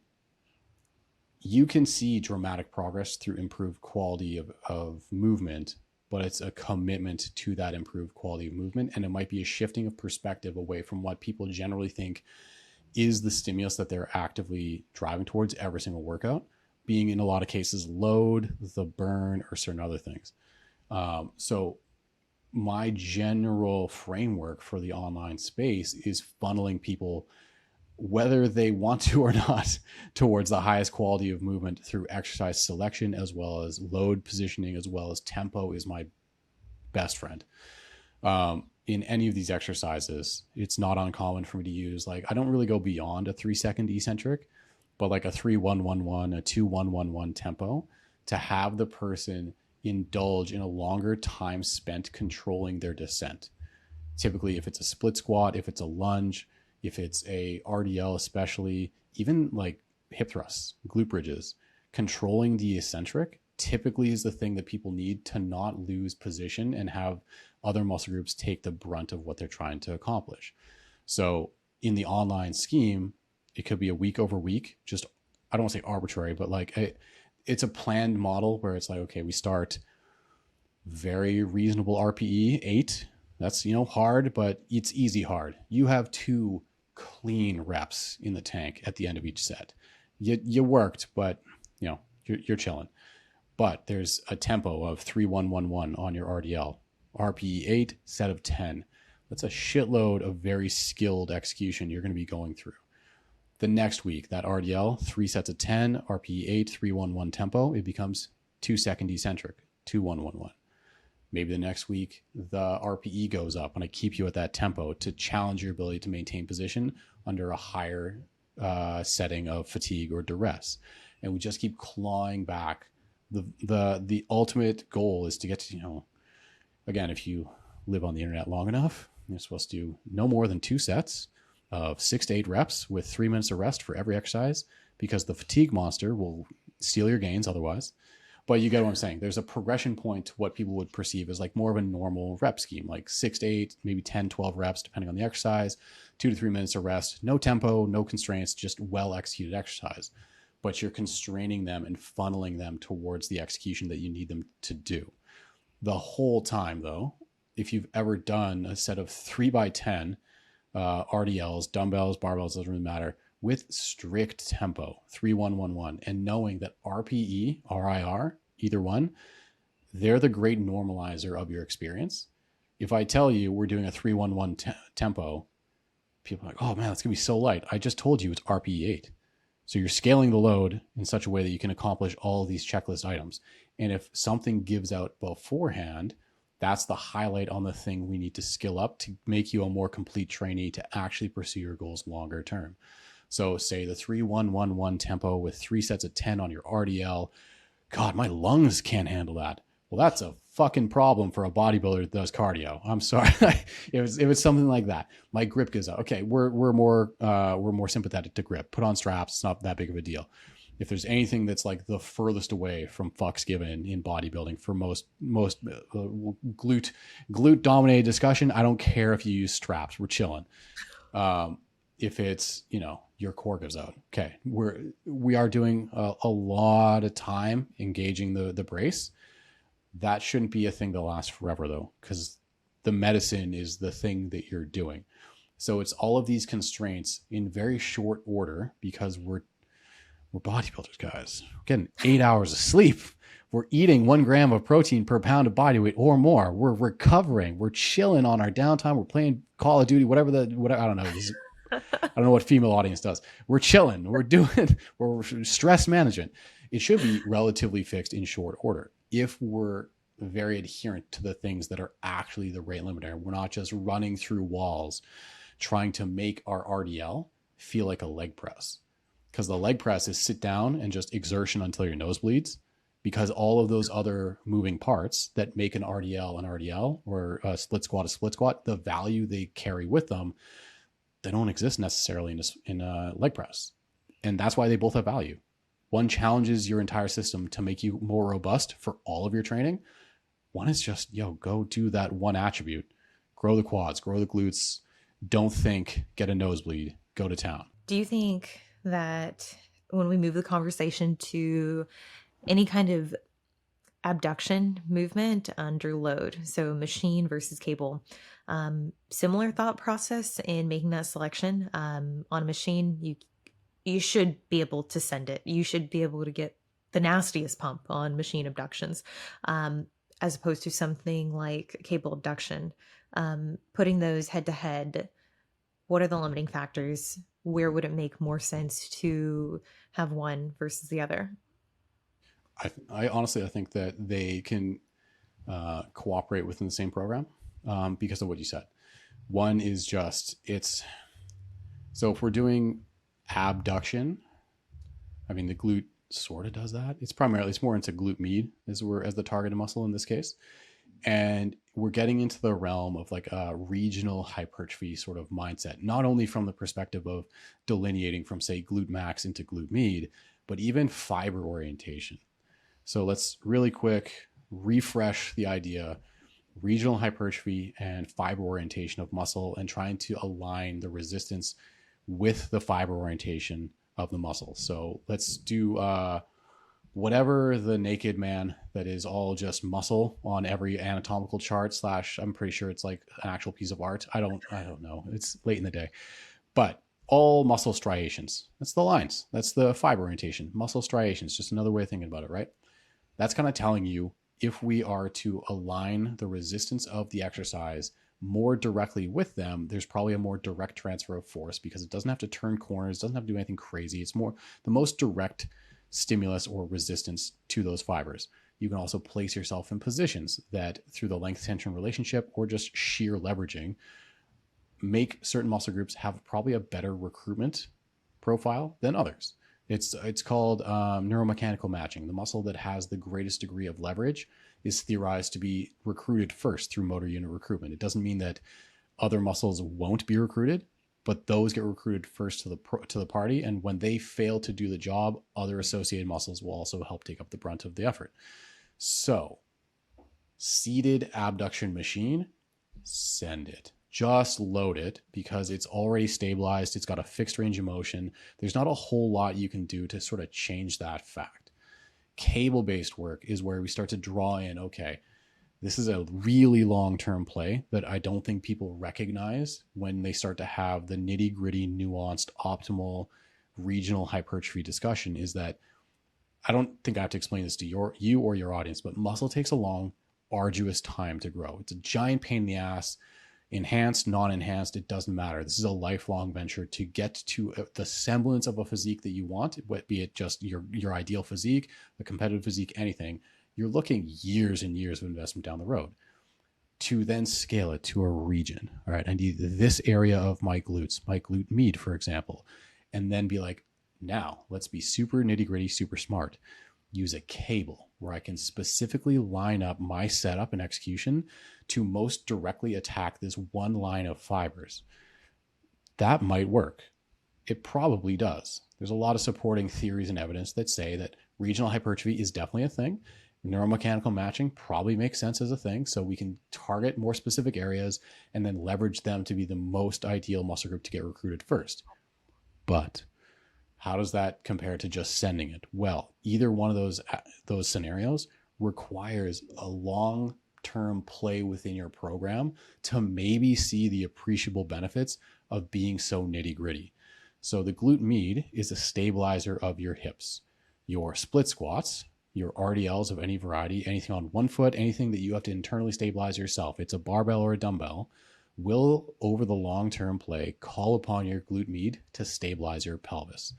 you can see dramatic progress through improved quality of movement, but it's a commitment to that improved quality of movement. And it might be a shifting of perspective away from what people generally think is the stimulus that they're actively driving towards every single workout, being in a lot of cases load, the burn, or certain other things. So my general framework for the online space is funneling people, whether they want to or not, towards the highest quality of movement through exercise selection, as well as load positioning, as well as tempo is my best friend. In any of these exercises, it's not uncommon for me to use, like, I don't really go beyond a 3-second eccentric, but like a 3-1-1-1, a 2-1-1-1 tempo, to have the person indulge in a longer time spent controlling their descent. Typically, if it's a split squat, if it's a lunge, if it's a RDL, especially, even like hip thrusts, glute bridges, controlling the eccentric typically is the thing that people need to not lose position and have other muscle groups take the brunt of what they're trying to accomplish. So in the online scheme, it could be a week over week, just, I don't want to say arbitrary, but like it's a planned model where it's like, okay, we start very reasonable RPE, 8. That's, hard, but it's easy hard. You have 2 clean reps in the tank at the end of each set. You worked, but you're chilling. But there's a tempo of 3-1-1-1 on your RDL, RPE 8, set of 10. That's a shitload of very skilled execution you're going to be going through. The next week, that RDL, 3 sets of 10, RPE 8, 3-1-1 tempo, it becomes 2-second eccentric, 2-1-1-1. Maybe the next week, the RPE goes up and I keep you at that tempo to challenge your ability to maintain position under a higher setting of fatigue or duress. And we just keep clawing back. The ultimate goal is to get to, again, if you live on the internet long enough, you're supposed to do no more than 2 sets of 6 to 8 reps with 3 minutes of rest for every exercise, because the fatigue monster will steal your gains otherwise. But you get what I'm saying. There's a progression point to what people would perceive as like more of a normal rep scheme, like 6 to 8, maybe 10, 12 reps, depending on the exercise, 2 to 3 minutes of rest, no tempo, no constraints, just well executed exercise. But you're constraining them and funneling them towards the execution that you need them to do. The whole time, though, if you've ever done a set of 3x10 RDLs, dumbbells, barbells, doesn't really matter, with strict tempo, 3-1-1-1, and knowing that RPE, RIR, either one, they're the great normalizer of your experience. If I tell you we're doing a 3-1-1 tempo, people are like, oh man, that's going to be so light. I just told you it's RPE 8. So you're scaling the load in such a way that you can accomplish all of these checklist items. And if something gives out beforehand, that's the highlight on the thing we need to skill up to make you a more complete trainee to actually pursue your goals longer term. So say the 3-1-1-1 tempo with 3 sets of 10 on your RDL. God, my lungs can't handle that. Well, that's a fucking problem for a bodybuilder that does cardio. I'm sorry. it was something like that. My grip goes out. Okay, we're more sympathetic to grip. Put on straps. It's not that big of a deal. If there's anything that's like the furthest away from fucks given in bodybuilding for most glute dominated discussion, I don't care if you use straps. We're chilling. If it's, your core goes out. Okay. We are doing a lot of time engaging the brace. That shouldn't be a thing that lasts forever though, because the medicine is the thing that you're doing. So it's all of these constraints in very short order because we're bodybuilders, guys. We're getting 8 hours of sleep. We're eating 1 gram of protein per pound of body weight or more. We're recovering. We're chilling on our downtime. We're playing Call of Duty, whatever I don't know. I don't know what female audience does. We're chilling. We're stress management. It should be relatively fixed in short order if we're very adherent to the things that are actually the rate limiter. We're not just running through walls trying to make our RDL feel like a leg press. Because the leg press is sit down and just exertion until your nose bleeds. Because all of those other moving parts that make an RDL or a split squat, the value they carry with them, they don't exist necessarily in a leg press. And that's why they both have value. One challenges your entire system to make you more robust for all of your training. One is just, go do that one attribute. Grow the quads, grow the glutes. Don't think, get a nosebleed, go to town. Do you think that when we move the conversation to any kind of abduction movement under load, so machine versus cable, similar thought process in making that selection? On a machine, you should be able to send it. You should be able to get the nastiest pump on machine abductions, as opposed to something like cable abduction. Putting those head to head, what are the limiting factors? Where would it make more sense to have one versus the other? I honestly, I think that they can cooperate within the same program because of what you said. One is so if we're doing abduction, I mean, the glute sort of does that. It's more into glute med as the targeted muscle in this case. And we're getting into the realm of like a regional hypertrophy sort of mindset, not only from the perspective of delineating from, say, glute max into glute med, but even fiber orientation. So let's really quick refresh the idea: regional hypertrophy and fiber orientation of muscle, and trying to align the resistance with the fiber orientation of the muscle. So let's do whatever the naked man that is all just muscle on every anatomical chart / I'm pretty sure it's like an actual piece of art. I don't know. It's late in the day. But all muscle striations. That's the lines. That's the fiber orientation. Muscle striations, just another way of thinking about it, right? That's kind of telling you if we are to align the resistance of the exercise more directly with them, there's probably a more direct transfer of force because it doesn't have to turn corners, doesn't have to do anything crazy. It's more the most direct stimulus or resistance to those fibers. You can also place yourself in positions that, through the length tension relationship or just sheer leveraging, make certain muscle groups have probably a better recruitment profile than others. It's called neuromechanical matching. The muscle that has the greatest degree of leverage is theorized to be recruited first through motor unit recruitment. It doesn't mean that other muscles won't be recruited, but those get recruited first to the party. And when they fail to do the job, other associated muscles will also help take up the brunt of the effort. So, seated abduction machine, send it. Just load it because it's already stabilized. It's got a fixed range of motion. There's not a whole lot you can do to sort of change that fact. Cable-based work is where we start to draw in, okay, this is a really long-term play that I don't think people recognize when they start to have the nitty-gritty, nuanced, optimal, regional hypertrophy discussion, is that I don't think I have to explain this to you or your audience, but muscle takes a long, arduous time to grow. It's a giant pain in the ass. Enhanced, non-enhanced, it doesn't matter. This is a lifelong venture to get to the semblance of a physique that you want, be it just your ideal physique, a competitive physique, anything. You're looking years and years of investment down the road to then scale it to a region. All right, I need this area of my glutes, my glute med, for example, and then be like, now let's be super nitty gritty, super smart. Use a cable where I can specifically line up my setup and execution to most directly attack this one line of fibers. That might work. It probably does. There's a lot of supporting theories and evidence that say that regional hypertrophy is definitely a thing. Neuromechanical matching probably makes sense as a thing. So we can target more specific areas and then leverage them to be the most ideal muscle group to get recruited first. But how does that compare to just sending it? Well, either one of those scenarios requires a long-term play within your program to maybe see the appreciable benefits of being so nitty-gritty. So the glute med is a stabilizer of your hips. Your split squats, your RDLs of any variety, anything on one foot, anything that you have to internally stabilize yourself, it's a barbell or a dumbbell, will, over the long-term play, call upon your glute med to stabilize your pelvis,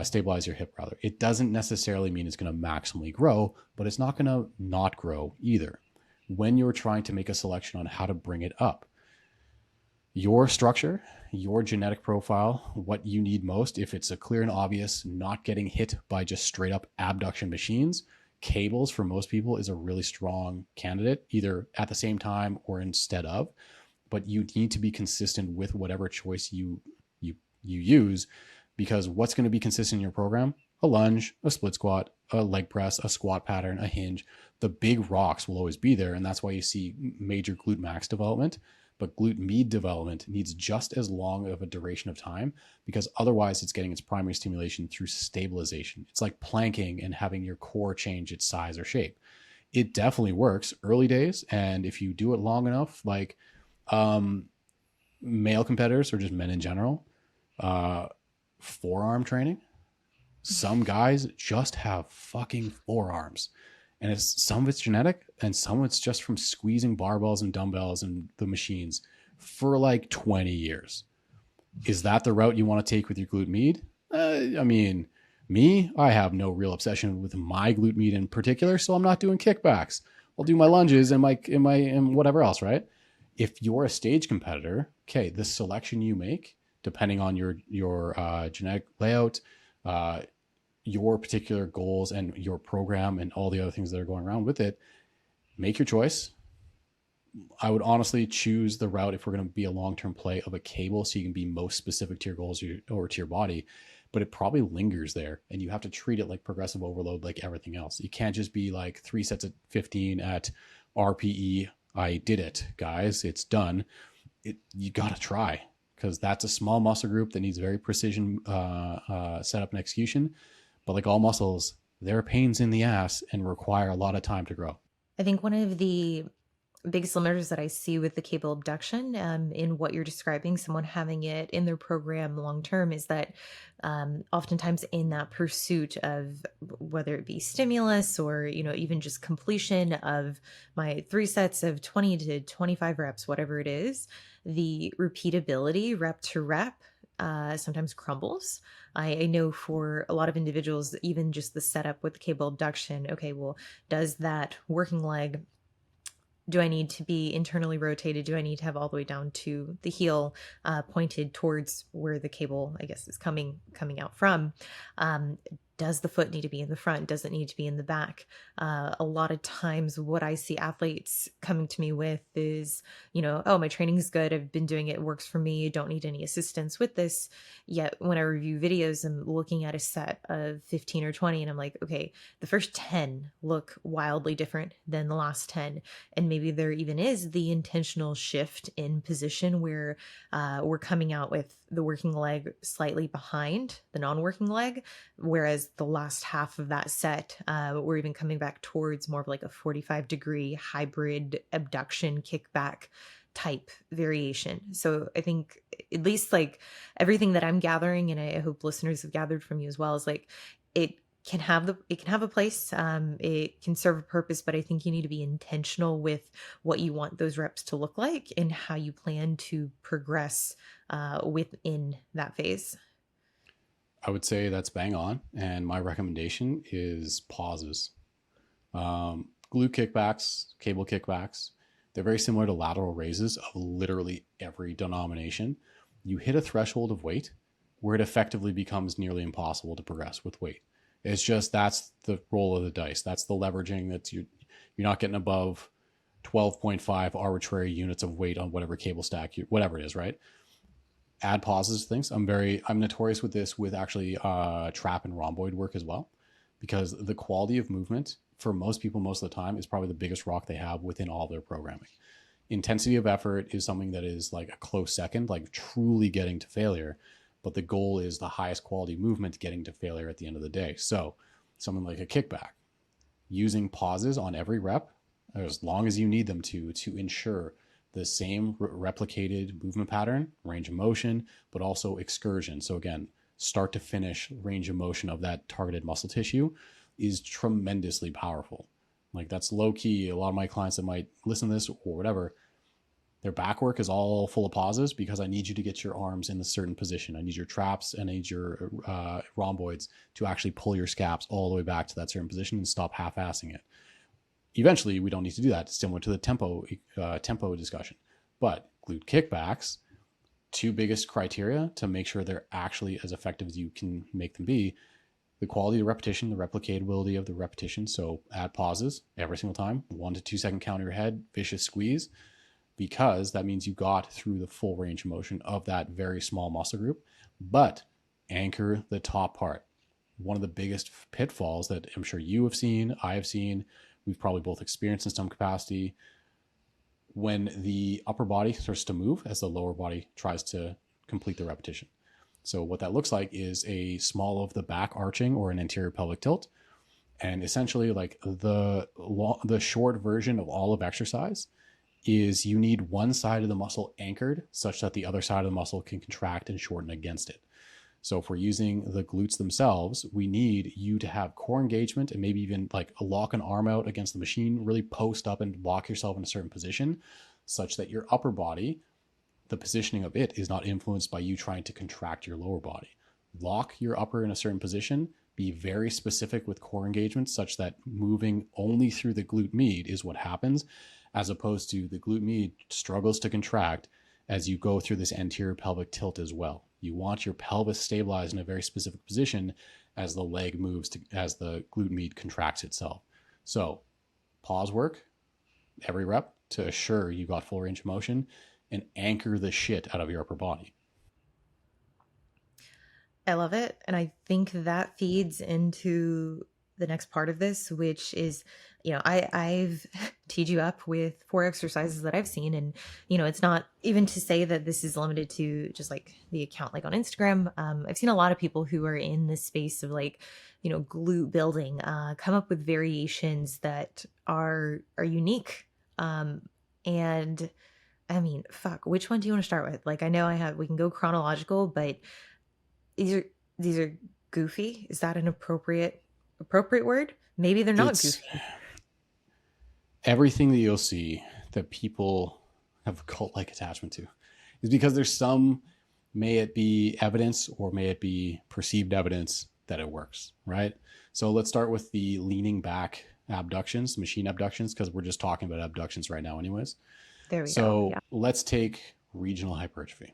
stabilize your hip rather. It doesn't necessarily mean it's going to maximally grow, but it's not going to not grow either. When you're trying to make a selection on how to bring it up, your structure, your genetic profile, what you need most, if it's a clear and obvious, not getting hit by just straight up abduction machines, cables for most people is a really strong candidate, either at the same time or instead of. But you need to be consistent with whatever choice you use, because what's going to be consistent in your program? A lunge, a split squat, a leg press, a squat pattern, a hinge. The big rocks will always be there, and that's why you see major glute max development. But glute med development needs just as long of a duration of time, because otherwise it's getting its primary stimulation through stabilization. It's like planking and having your core change its size or shape. It definitely works early days, and if you do it long enough, like male competitors or just men in general, forearm training. Some guys just have fucking forearms, and it's some of it's genetic and some of it's just from squeezing barbells and dumbbells and the machines for like 20 years. Is that the route you want to take with your glute med? I mean, I have no real obsession with my glute med in particular, so I'm not doing kickbacks. I'll do my lunges and and whatever else, right? If you're a stage competitor, okay, the selection you make, depending on your genetic layout, your particular goals and your program and all the other things that are going around with it, make your choice. I would honestly choose the route, if we're going to be a long-term play, of a cable, so you can be most specific to your goals or to your body, but it probably lingers there, and you have to treat it like progressive overload, like everything else. You can't just be like 3 sets at 15 at RPE. I did it, guys. It's done. You got to try, because that's a small muscle group that needs very precision setup and execution. But like all muscles, they're pains in the ass and require a lot of time to grow. I think one of the biggest limiters that I see with the cable abduction, in what you're describing, someone having it in their program long term, is that oftentimes in that pursuit of whether it be stimulus or even just completion of my 3 sets of 20 to 25 reps, whatever it is, the repeatability rep to rep sometimes crumbles. I know for a lot of individuals, even just the setup with the cable abduction, okay, well, does that working leg, do I need to be internally rotated? Do I need to have all the way down to the heel, pointed towards where the cable, I guess, is coming out from? Does the foot need to be in the front? Does it need to be in the back? A lot of times what I see athletes coming to me with is, oh, my training is good. I've been doing it. It works for me. Don't need any assistance with this. Yet when I review videos, I'm looking at a set of 15 or 20 and I'm like, okay, the first 10 look wildly different than the last 10. And maybe there even is the intentional shift in position where we're coming out with the working leg slightly behind the non-working leg, whereas the last half of that set, we're even coming back towards more of like a 45-degree hybrid abduction kickback type variation. So I think, at least like everything that I'm gathering, and I hope listeners have gathered from you as well, is like it it can have a place. It can serve a purpose, but I think you need to be intentional with what you want those reps to look like and how you plan to progress within that phase. I would say that's bang on. And my recommendation is pauses. Glute kickbacks, cable kickbacks, they're very similar to lateral raises of literally every denomination. You hit a threshold of weight where it effectively becomes nearly impossible to progress with weight. It's just that's the roll of the dice. That's the leveraging. That's you're not getting above 12.5 arbitrary units of weight on whatever cable stack whatever it is, right? Add pauses to things. I'm notorious with this with actually trap and rhomboid work as well, because the quality of movement for most people most of the time is probably the biggest rock they have within all their programming. Intensity of effort is something that is like a close second, like truly getting to failure. But the goal is the highest quality movement getting to failure at the end of the day. So something like a kickback, using pauses on every rep, as long as you need them to ensure the same replicated movement pattern, range of motion, but also excursion. So again, start to finish range of motion of that targeted muscle tissue is tremendously powerful. Like that's low key. A lot of my clients that might listen to this or whatever, their back work is all full of pauses because I need you to get your arms in a certain position. I need your traps and I need your rhomboids to actually pull your scaps all the way back to that certain position and stop half-assing it. Eventually, we don't need to do that. It's similar to the tempo discussion. But glute kickbacks, two biggest criteria to make sure they're actually as effective as you can make them be: the quality of the repetition, the replicatability of the repetition. So add pauses every single time, 1 to 2 second count in your head, vicious squeeze, because that means you got through the full range of motion of that very small muscle group. But anchor the top part. One of the biggest pitfalls that I'm sure you have seen, I have seen, we've probably both experienced in some capacity, when the upper body starts to move as the lower body tries to complete the repetition. So what that looks like is a small of the back arching or an anterior pelvic tilt. And essentially like the short version of all of exercise is you need one side of the muscle anchored such that the other side of the muscle can contract and shorten against it. So if we're using the glutes themselves, we need you to have core engagement and maybe even like lock an arm out against the machine, really post up and lock yourself in a certain position such that your upper body, the positioning of it, is not influenced by you trying to contract your lower body. Lock your upper in a certain position, be very specific with core engagement such that moving only through the glute med is what happens, as opposed to the glute med struggles to contract as you go through this anterior pelvic tilt as well. You want your pelvis stabilized in a very specific position as the leg moves as the glute med contracts itself. So pause work every rep to assure you got full range of motion and anchor the shit out of your upper body. I love it. And I think that feeds into the next part of this, which is, I've teed you up with 4 exercises that I've seen. And, it's not even to say that this is limited to just like the account, like on Instagram. I've seen a lot of people who are in this space of like, glute building, come up with variations that are unique. And I mean, fuck, which one do you want to start with? Like, I know we can go chronological, but these are goofy. Is that an appropriate word? Maybe they're not goofy. Everything that you'll see that people have a cult-like attachment to is because there's some, may it be evidence or may it be perceived evidence that it works, right? So let's start with the leaning back abductions, machine abductions, because we're just talking about abductions right now anyways. There we go. So Yeah. let's take regional hypertrophy.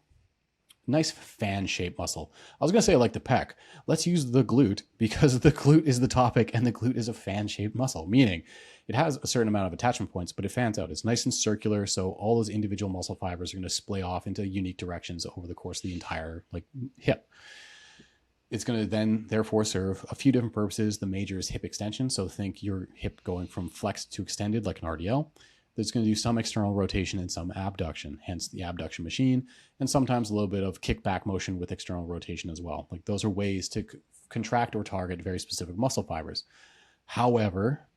Nice fan-shaped muscle. I was going to say like the pec. Let's use the glute because the glute is the topic and the glute is a fan-shaped muscle, meaning it has a certain amount of attachment points, but it fans out. It's nice and circular, so all those individual muscle fibers are going to splay off into unique directions over the course of the entire like hip. It's going to then therefore serve a few different purposes. The major is hip extension, so think your hip going from flexed to extended like an RDL. That's going to do some external rotation and some abduction, hence the abduction machine, and sometimes a little bit of kickback motion with external rotation as well. Like those are ways to contract or target very specific muscle fibers. However,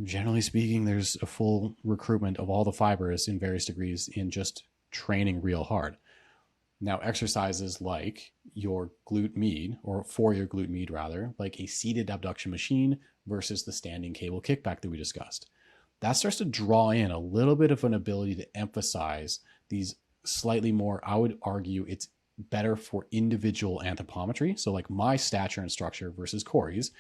generally speaking, there's a full recruitment of all the fibers in various degrees in just training real hard. Now, exercises like your glute med, or for your glute med rather, like a seated abduction machine versus the standing cable kickback that we discussed, that starts to draw in a little bit of an ability to emphasize these slightly more, I would argue it's better for individual anthropometry. So like my stature and structure versus Corey's,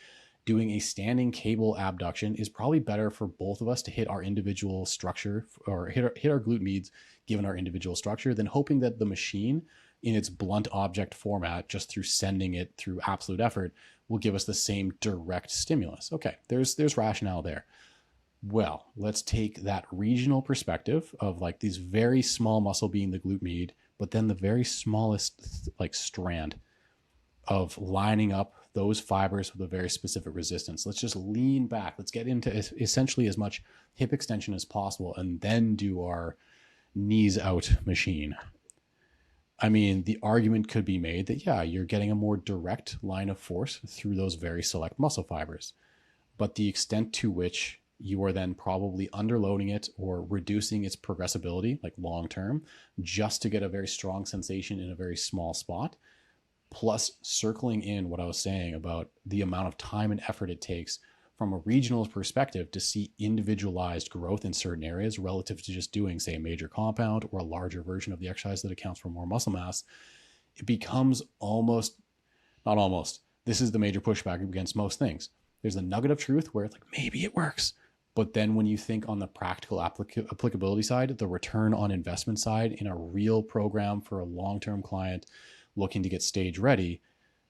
doing a standing cable abduction is probably better for both of us to hit our individual structure, or hit our glute meds given our individual structure, than hoping that the machine in its blunt object format, just through sending it through absolute effort, will give us the same direct stimulus. Okay, there's rationale there. Well, let's take that regional perspective of like these very small muscle being the glute med, but then the very smallest like strand of lining up those fibers with a very specific resistance. Let's just lean back. Let's get into essentially as much hip extension as possible and then do our knees out machine. I mean, the argument could be made that, yeah, you're getting a more direct line of force through those very select muscle fibers. But the extent to which you are then probably underloading it or reducing its progressibility, like long term, just to get a very strong sensation in a very small spot, plus circling in what I was saying about the amount of time and effort it takes from a regional perspective to see individualized growth in certain areas relative to just doing, say, a major compound or a larger version of the exercise that accounts for more muscle mass, it becomes almost, not almost, this is the major pushback against most things. There's a nugget of truth where it's like, maybe it works. But then when you think on the practical applicability side, the return on investment side in a real program for a long-term client looking to get stage ready,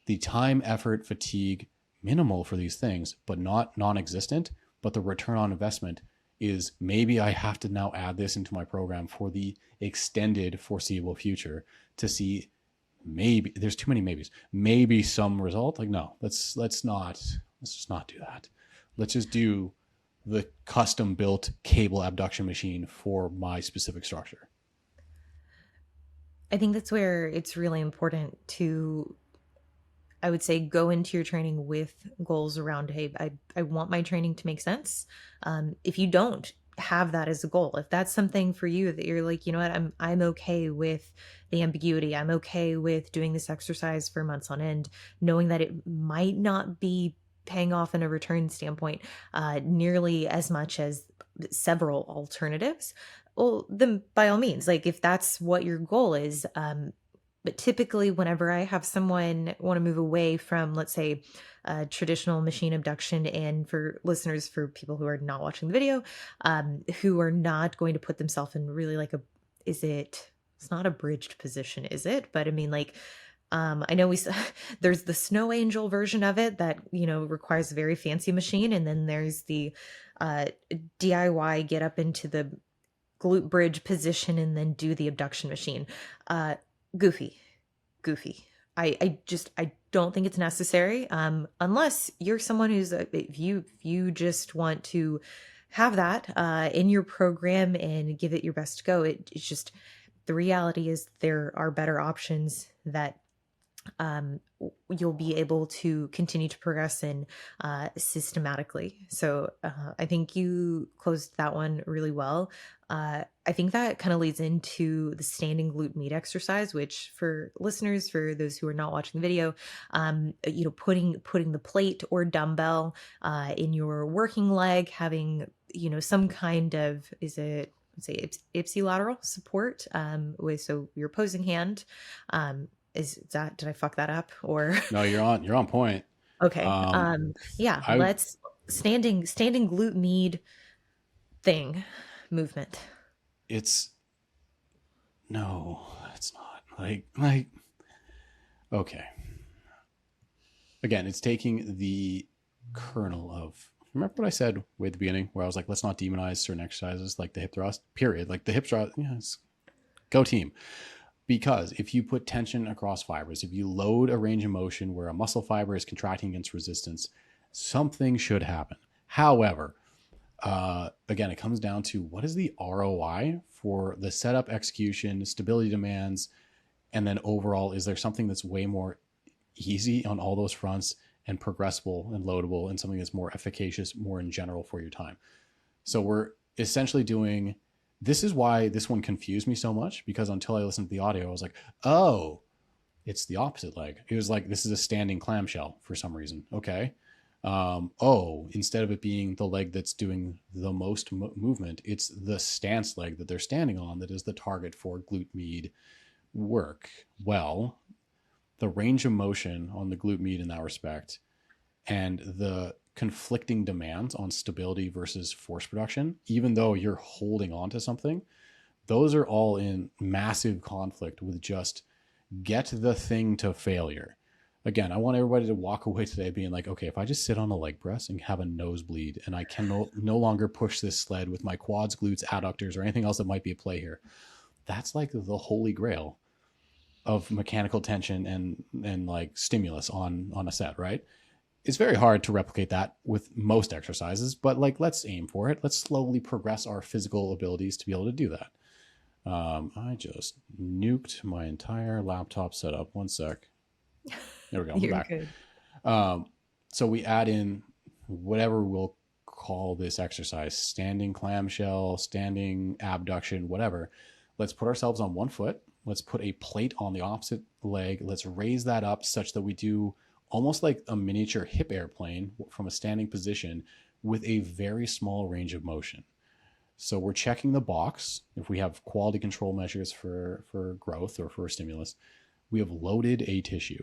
the time, effort, fatigue, minimal for these things, but not non-existent. But the return on investment is, maybe I have to now add this into my program for the extended foreseeable future to see, maybe there's too many maybes, maybe some result. Like, no, let's just not do that. Let's just do the custom built cable abduction machine for my specific structure. I think that's where it's really important to, I would say, go into your training with goals around, hey, I want my training to make sense. If you don't have that as a goal, if that's something for you that you're like, you know what, I'm okay with the ambiguity, I'm okay with doing this exercise for months on end, knowing that it might not be paying off in a return standpoint nearly as much as several alternatives, well, then by all means, like if that's what your goal is. But typically, whenever I have someone want to move away from, let's say, traditional machine abduction, and for listeners, for people who are not watching the video, who are not going to put themselves in really like a, is it, it's not a bridged position, is it? But I mean, like, I know there's the snow angel version of it that, you know, requires a very fancy machine. And then there's the uh, DIY get up into the glute bridge position and then do the abduction machine. Uh, goofy, goofy. I don't think it's necessary. Unless you're someone who's, if you just want to have that, in your program and give it your best go, it's just, the reality is there are better options that you'll be able to continue to progress in systematically. So I think you closed that one really well. I think that kind of leads into the standing glute med exercise, which for listeners, for those who are not watching the video, you know, putting the plate or dumbbell in your working leg, having, you know, some kind of, is it, say, ipsilateral support with, so your opposing hand. Is that, did I fuck that up or? No, you're on point. Okay. Um, Yeah, I let's standing glute med thing movement. it's no, it's not like okay. Again, it's taking the kernel of, remember what I said way at the beginning where I was like, let's not demonize certain exercises like the hip thrust, period. Like the hip thrust, yeah, it's go team. Because if you put tension across fibers, if you load a range of motion where a muscle fiber is contracting against resistance, something should happen. However, again, it comes down to what is the ROI for the setup, execution, stability demands, and then overall, is there something that's way more easy on all those fronts and progressible and loadable, and something that's more efficacious, more in general for your time? So we're essentially doing This is why this one confused me so much, because until I listened to the audio, I was like, oh, it's the opposite leg. It was like, this is a standing clamshell for some reason. Okay. Oh, instead of it being the leg that's doing the most movement, it's the stance leg that they're standing on that is the target for glute med work. Well, the range of motion on the glute med in that respect, and the conflicting demands on stability versus force production, even though you're holding on to something, those are all in massive conflict with just get the thing to failure. Again, I want everybody to walk away today being like, okay, if I just sit on a leg press and have a nosebleed and I can no longer push this sled with my quads, glutes, adductors, or anything else that might be at play here, that's like the holy grail of mechanical tension and like stimulus on a set, right? It's very hard to replicate that with most exercises, but like, let's aim for it. Let's slowly progress our physical abilities to be able to do that. I just nuked my entire laptop setup. One sec. There we go. We're You're back. good. So we add in whatever we'll call this exercise, standing clamshell, standing abduction, whatever. Let's put ourselves on one foot. Let's put a plate on the opposite leg. Let's raise that up such that we do almost like a miniature hip airplane from a standing position with a very small range of motion. So we're checking the box. If we have quality control measures for growth or for stimulus, we have loaded a tissue.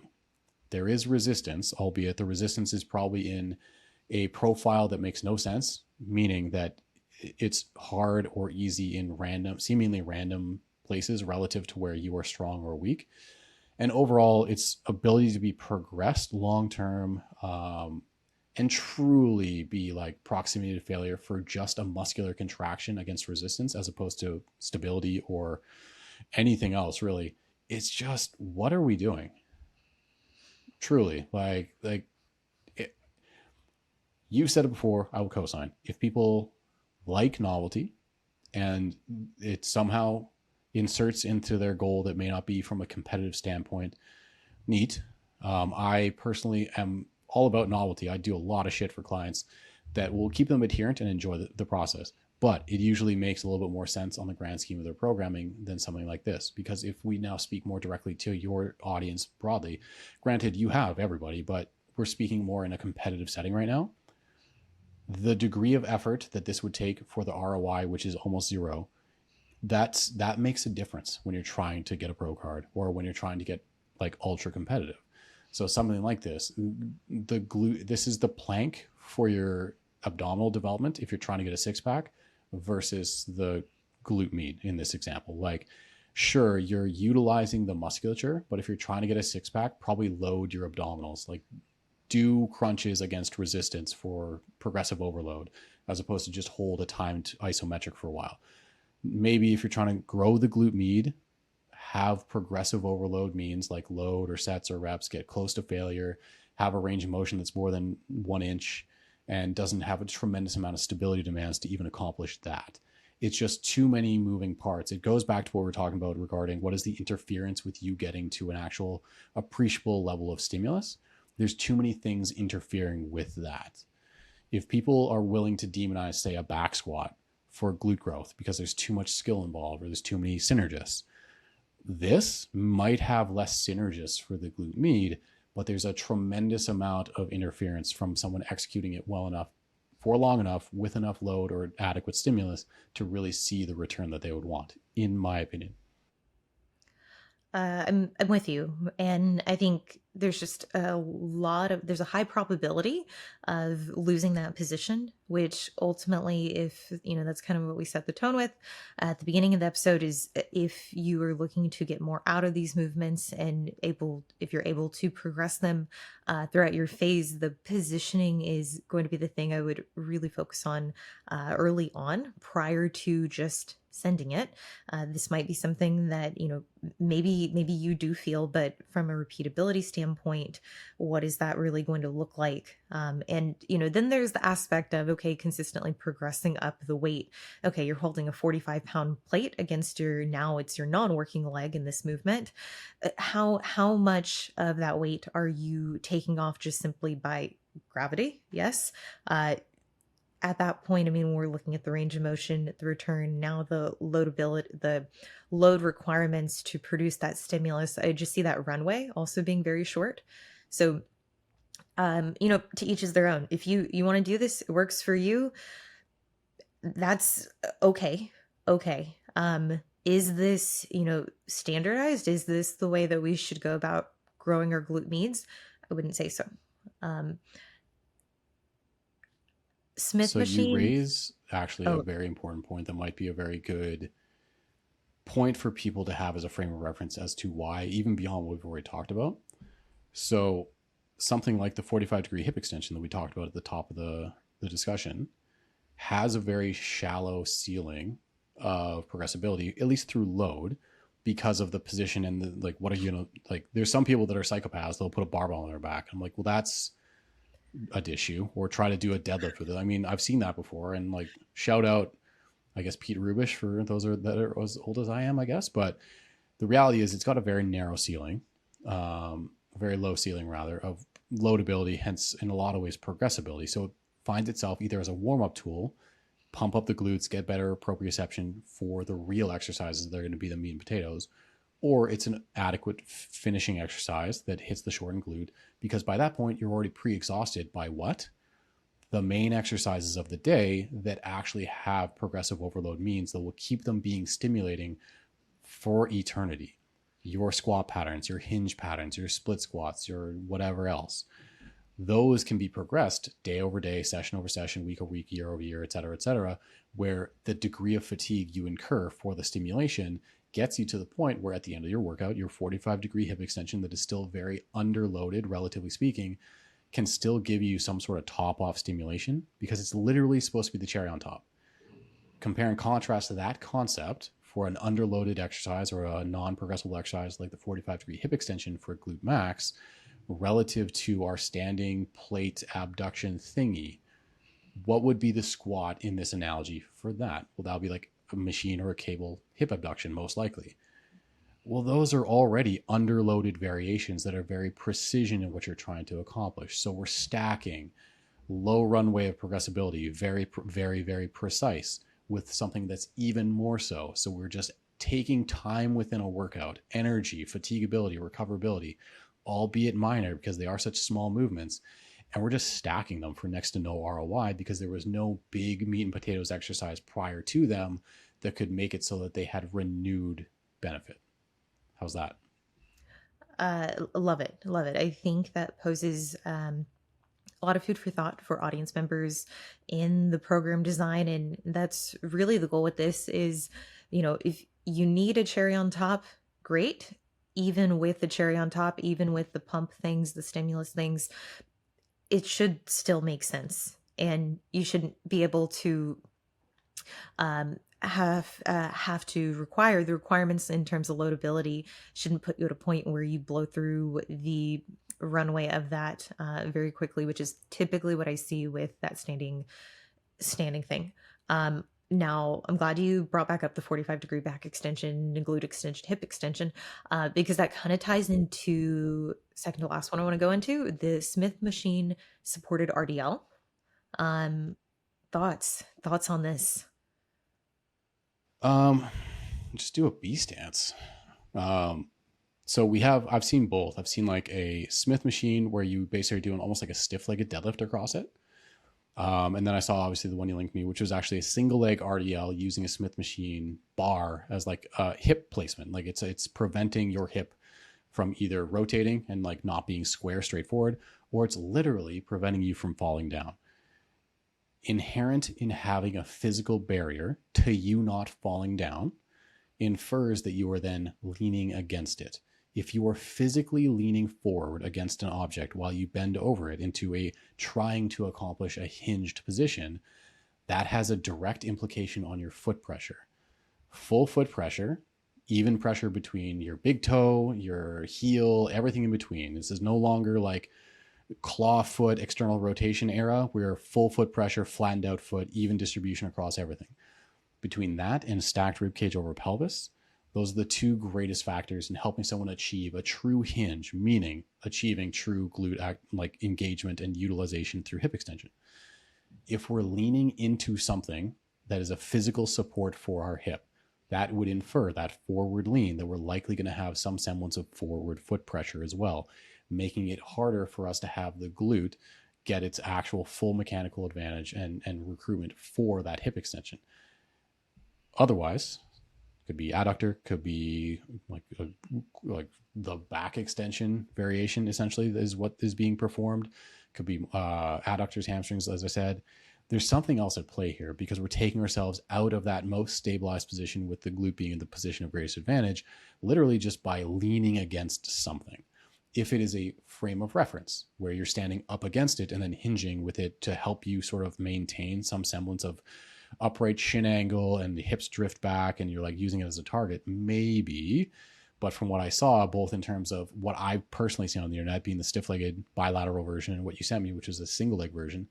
There is resistance, albeit the resistance is probably in a profile that makes no sense, meaning that it's hard or easy in random, seemingly random places relative to where you are strong or weak. And overall, its ability to be progressed long term, and truly be like proximity to failure for just a muscular contraction against resistance as opposed to stability or anything else, really. It's just, what are we doing? Truly, like it, you said it before, I will co-sign. If people like novelty and it somehow inserts into their goal that may not be from a competitive standpoint, neat. I personally am all about novelty. I do a lot of shit for clients that will keep them adherent and enjoy the process. But it usually makes a little bit more sense on the grand scheme of their programming than something like this. Because if we now speak more directly to your audience broadly, granted, you have everybody, but we're speaking more in a competitive setting right now. The degree of effort that this would take for the ROI, which is almost zero, that makes a difference when you're trying to get a pro card or when you're trying to get like ultra competitive. So something like this, the glute, this is the plank for your abdominal development if you're trying to get a six pack versus the glute med in this example. Like, sure, you're utilizing the musculature, but if you're trying to get a six pack, probably load your abdominals. Like, do crunches against resistance for progressive overload as opposed to just hold a timed isometric for a while. Maybe if you're trying to grow the glute med, have progressive overload means like load or sets or reps, get close to failure, have a range of motion that's more than 1 inch and doesn't have a tremendous amount of stability demands to even accomplish that. It's just too many moving parts. It goes back to what we're talking about regarding what is the interference with you getting to an actual appreciable level of stimulus. There's too many things interfering with that. If people are willing to demonize, say, a back squat for glute growth because there's too much skill involved or there's too many synergists, this might have less synergists for the glute med, but there's a tremendous amount of interference from someone executing it well enough for long enough with enough load or adequate stimulus to really see the return that they would want, in my opinion. I'm with you, and I think there's a high probability of losing that position, which ultimately, if that's kind of what we set the tone with at the beginning of the episode, is if you are looking to get more out of these movements and if you're able to progress them throughout your phase, the positioning is going to be the thing I would really focus on early on prior to just sending it. This might be something that maybe you do feel, but from a repeatability standpoint, what is that really going to look like? And then there's the aspect of, okay, consistently progressing up the weight. Okay, you're holding a 45-pound plate against now it's your non-working leg in this movement. How much of that weight are you taking off just simply by gravity? Yes. at that point, I mean, we're looking at the range of motion, the return, now the loadability, the load requirements to produce that stimulus. I just see that runway also being very short. So, to each is their own. If you want to do this, it works for you. That's okay. Okay. Is this, standardized? Is this the way that we should go about growing our glute means? I wouldn't say so. Um, Smith So you machine. raise actually a Oh, very important point that might be a very good point for people to have as a frame of reference as to why, even beyond what we've already talked about. So something like the 45-degree hip extension that we talked about at the top of the discussion has a very shallow ceiling of progressibility, at least through load, because of the position and the, like, what are you gonna, like, there's some people that are psychopaths, they'll put a barbell on their back. I'm like, well, that's a issue, or try to do a deadlift with it. I mean, I've seen that before, and like, shout out, I guess, Pete Rubish for those that are as old as I am, I guess. But the reality is it's got a very narrow ceiling, a very low ceiling rather, of loadability, hence in a lot of ways progressibility. So it finds itself either as a warm-up tool, pump up the glutes, get better proprioception for the real exercises that are going to be the meat and potatoes, or it's an adequate finishing exercise that hits the shortened glute, because by that point you're already pre-exhausted by what? The main exercises of the day that actually have progressive overload means that will keep them being stimulating for eternity. Your squat patterns, your hinge patterns, your split squats, your whatever else, those can be progressed day over day, session over session, week over week, year over year, et cetera, where the degree of fatigue you incur for the stimulation gets you to the point where at the end of your workout, your 45-degree hip extension that is still very underloaded, relatively speaking, can still give you some sort of top off stimulation, because it's literally supposed to be the cherry on top. Compare and contrast to that concept for an underloaded exercise or a non-progressible exercise like the 45-degree hip extension for glute max relative to our standing plate abduction thingy. What would be the squat in this analogy for that? Well, that would be like a machine or a cable hip abduction, most likely. Well, those are already underloaded variations that are very precision in what you're trying to accomplish. So we're stacking low runway of progressibility, very, very, very precise, with something that's even more so. So we're just taking time within a workout, energy, fatigability, recoverability, albeit minor because they are such small movements, and we're just stacking them for next to no ROI because there was no big meat and potatoes exercise prior to them that could make it so that they had renewed benefit. How's that? love it. Love it. I think that poses a lot of food for thought for audience members in the program design. And that's really the goal with this is, if you need a cherry on top, great. Even with the cherry on top, even with the pump things, the stimulus things, it should still make sense. And you shouldn't be able to have to require the requirements in terms of loadability shouldn't put you at a point where you blow through the runway of that very quickly, which is typically what I see with that standing thing. Now, I'm glad you brought back up the 45-degree back extension and glute extension, hip extension, because that kind of ties into second to last one I want to go into, the Smith machine supported RDL. Um, thoughts on this? Um, just do a B stance. Um, so I've seen both. I've seen like a Smith machine where you basically are doing almost like a stiff legged deadlift across it. And then I saw obviously the one you linked me, which was actually a single leg RDL using a Smith machine bar as like a hip placement. Like it's preventing your hip from either rotating and like not being square straightforward, or it's literally preventing you from falling down. Inherent in having a physical barrier to you not falling down infers that you are then leaning against it. If you are physically leaning forward against an object while you bend over it into a trying to accomplish a hinged position, that has a direct implication on your foot pressure. Full foot pressure, even pressure between your big toe, your heel, everything in between. This is no longer like claw foot external rotation era. We're full foot pressure, flattened out foot, even distribution across everything. Between that and stacked rib cage over pelvis, those are the two greatest factors in helping someone achieve a true hinge, meaning achieving true glute like engagement and utilization through hip extension. If we're leaning into something that is a physical support for our hip, that would infer that forward lean that we're likely going to have some semblance of forward foot pressure as well, making it harder for us to have the glute get its actual full mechanical advantage and recruitment for that hip extension. Otherwise, could be adductor, could be like the back extension variation essentially is what is being performed. Could be adductors, hamstrings, as I said. There's something else at play here because we're taking ourselves out of that most stabilized position with the glute being in the position of greatest advantage, literally just by leaning against something. If it is a frame of reference where you're standing up against it and then hinging with it to help you sort of maintain some semblance of upright shin angle and the hips drift back and you're like using it as a target, maybe. But from what I saw, both in terms of what I personally see on the internet being the stiff-legged bilateral version and what you sent me, which is a single leg version,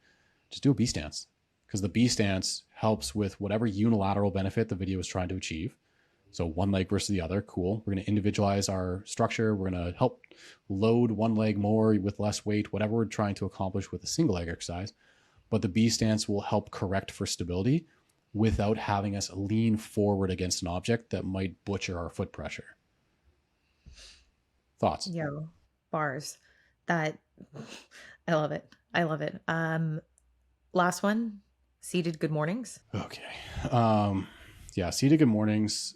just do a B stance, because the B stance helps with whatever unilateral benefit the video is trying to achieve. So one leg versus the other, cool. We're going to individualize our structure. We're going to help load one leg more with less weight, whatever we're trying to accomplish with a single leg exercise. But the B stance will help correct for stability without having us lean forward against an object that might butcher our foot pressure. Thoughts? Yo, bars. That I love it. I love it. Last one, seated good mornings. Okay. Yeah, seated good mornings.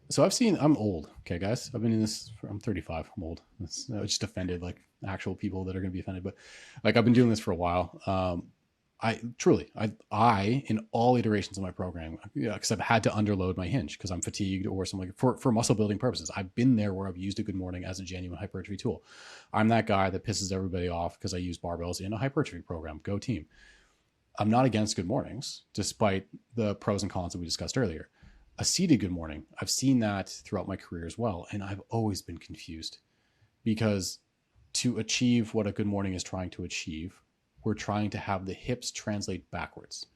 So I'm old. Okay, guys. I've been in this, I'm 35. I'm old. I just offended like actual people that are going to be offended, but like I've been doing this for a while. I in all iterations of my program, because I've had to underload my hinge because I'm fatigued or something for muscle building purposes. I've been there where I've used a good morning as a genuine hypertrophy tool. I'm that guy that pisses everybody off because I use barbells in a hypertrophy program. Go team. I'm not against good mornings, despite the pros and cons that we discussed earlier. A seated good morning, I've seen that throughout my career as well. And I've always been confused because to achieve what a good morning is trying to achieve, we're trying to have the hips translate backwards.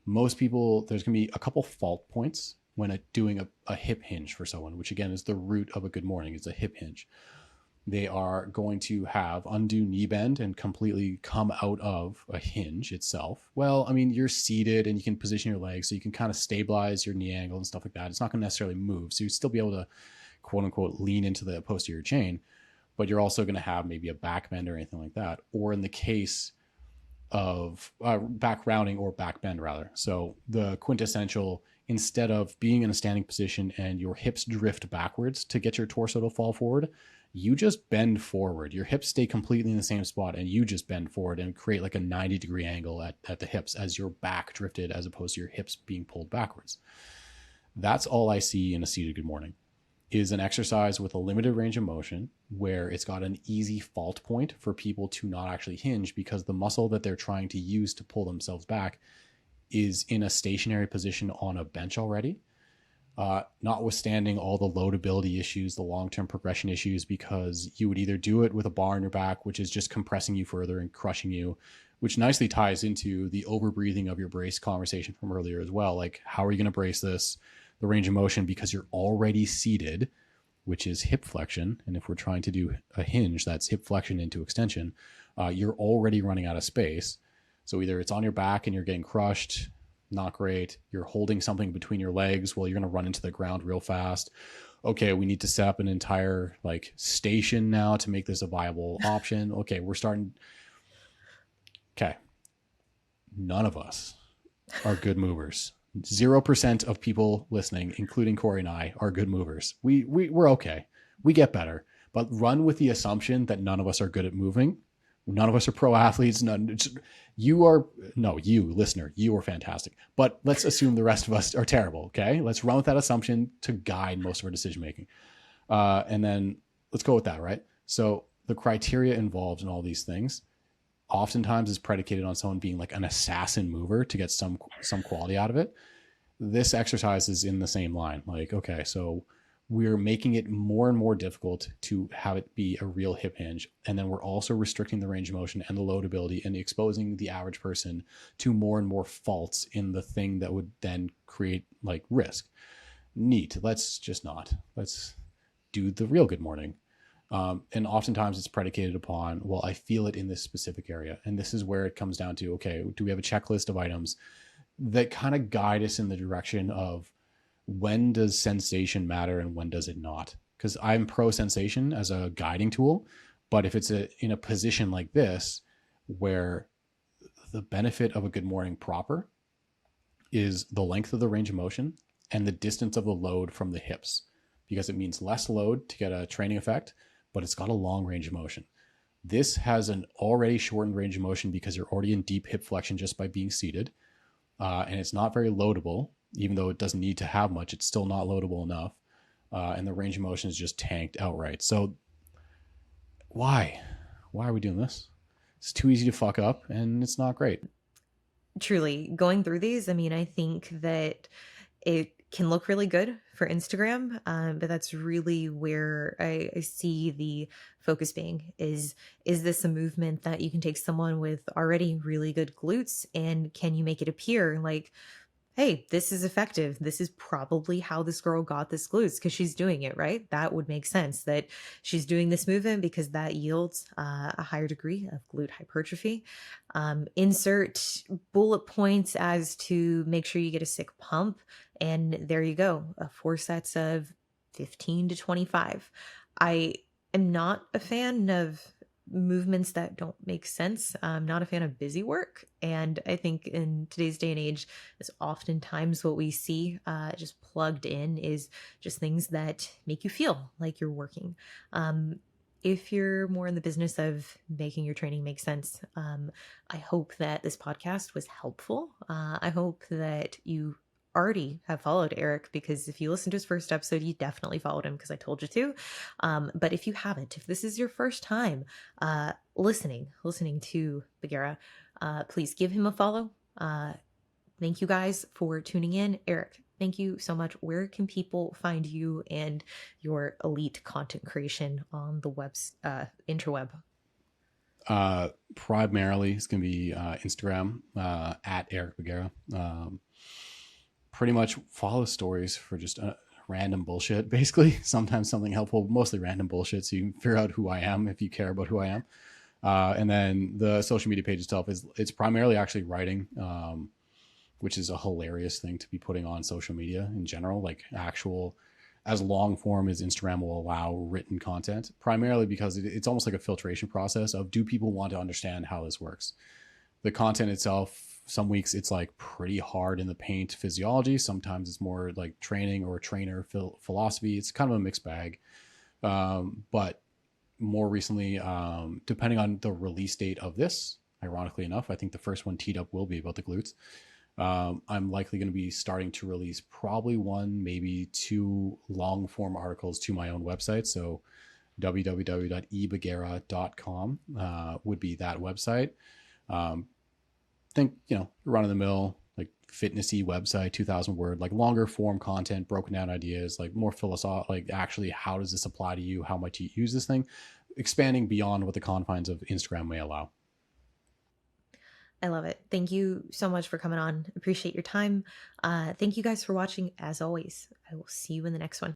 Most people, there's going to be a couple fault points when doing a hip hinge for someone, which again is the root of a good morning, is a hip hinge. They are going to have undue knee bend and completely come out of a hinge itself. Well, I mean, you're seated and you can position your legs so you can kind of stabilize your knee angle and stuff like that. It's not going to necessarily move. So you still be able to quote unquote lean into the posterior chain, but you're also going to have maybe a back bend or anything like that. Or in the case of back rounding or back bend rather. So the quintessential, instead of being in a standing position and your hips drift backwards to get your torso to fall forward, you just bend forward. Your hips stay completely in the same spot and you just bend forward and create like a 90-degree angle at the hips as your back drifted as opposed to your hips being pulled backwards. That's all I see in a seated good morning, is an exercise with a limited range of motion where it's got an easy fault point for people to not actually hinge because the muscle that they're trying to use to pull themselves back is in a stationary position on a bench already. Notwithstanding all the loadability issues, the long-term progression issues, because you would either do it with a bar on your back, which is just compressing you further and crushing you, which nicely ties into the over-breathing of your brace conversation from earlier as well. Like, how are you going to brace this? The range of motion, because you're already seated, which is hip flexion. And if we're trying to do a hinge, that's hip flexion into extension. You're already running out of space. So either it's on your back and you're getting crushed, not great. You're holding something between your legs. Well, you're going to run into the ground real fast. Okay, we need to set up an entire like station now to make this a viable option. Okay, we're starting. Okay. None of us are good movers. 0% of people listening, including Corey and I, are good movers. We're okay. We get better. But run with the assumption that none of us are good at moving. None of us are pro athletes. You listener, you are fantastic. But let's assume the rest of us are terrible. Okay. Let's run with that assumption to guide most of our decision making. And then let's go with that. Right. So the criteria involved in all these things oftentimes is predicated on someone being like an assassin mover to get some quality out of it. This exercise is in the same line. Like, okay, so we're making it more and more difficult to have it be a real hip hinge. And then we're also restricting the range of motion and the loadability and exposing the average person to more and more faults in the thing that would then create like risk. Neat. Let's do the real good morning. And oftentimes it's predicated upon, well, I feel it in this specific area. And this is where it comes down to, okay, do we have a checklist of items that kind of guide us in the direction of when does sensation matter and when does it not? Because I'm pro sensation as a guiding tool, but if it's in a position like this where the benefit of a good morning proper is the length of the range of motion and the distance of the load from the hips, because it means less load to get a training effect, but it's got a long range of motion. This has an already shortened range of motion because you're already in deep hip flexion just by being seated. And it's not very loadable, even though it doesn't need to have much. It's still not loadable enough. And the range of motion is just tanked outright. So why? Why are we doing this? It's too easy to fuck up and it's not great. Truly, going through these, I mean, I think that it can look really good for Instagram, but that's really where I see the focus being is this a movement that you can take someone with already really good glutes, and can you make it appear like, hey, this is effective. This is probably how this girl got this glutes because she's doing it, right? That would make sense that she's doing this movement because that yields a higher degree of glute hypertrophy. Insert bullet points as to make sure you get a sick pump. And there you go, 4 sets of 15 to 25. I am not a fan of movements that don't make sense. I'm not a fan of busy work. And I think in today's day and age, is oftentimes what we see just plugged in is just things that make you feel like you're working. If you're more in the business of making your training make sense, I hope that this podcast was helpful. I hope that you already have followed Eric, because if you listen to his first episode, you definitely followed him because I told you to. But if you haven't, if this is your first time listening to Bugera, please give him a follow. Thank you guys for tuning in. Eric, thank you so much. Where can people find you and your elite content creation on the interweb? Primarily, it's going to be Instagram at Eric Bugera. Pretty much follow stories for just random bullshit, basically. Sometimes something helpful, mostly random bullshit, so you can figure out who I am if you care about who I am. And then the social media page itself it's primarily actually writing, which is a hilarious thing to be putting on social media in general, like actual as long form as Instagram will allow written content, primarily because it's almost like a filtration process of, do people want to understand how this works? The content itself, some weeks it's like pretty hard in the paint physiology. Sometimes it's more like training or trainer philosophy. It's kind of a mixed bag. But more recently, depending on the release date of this, ironically enough, I think the first one teed up will be about the glutes. I'm likely going to be starting to release probably one, maybe two long form articles to my own website. So www.ebugera.com would be that website. Think, run of the mill, like fitnessy website, 2000 word, like longer form content, broken down ideas, like more philosophical, like actually, how does this apply to you? How might you use this thing? Expanding beyond what the confines of Instagram may allow. I love it. Thank you so much for coming on. Appreciate your time. Thank you guys for watching. As always, I will see you in the next one.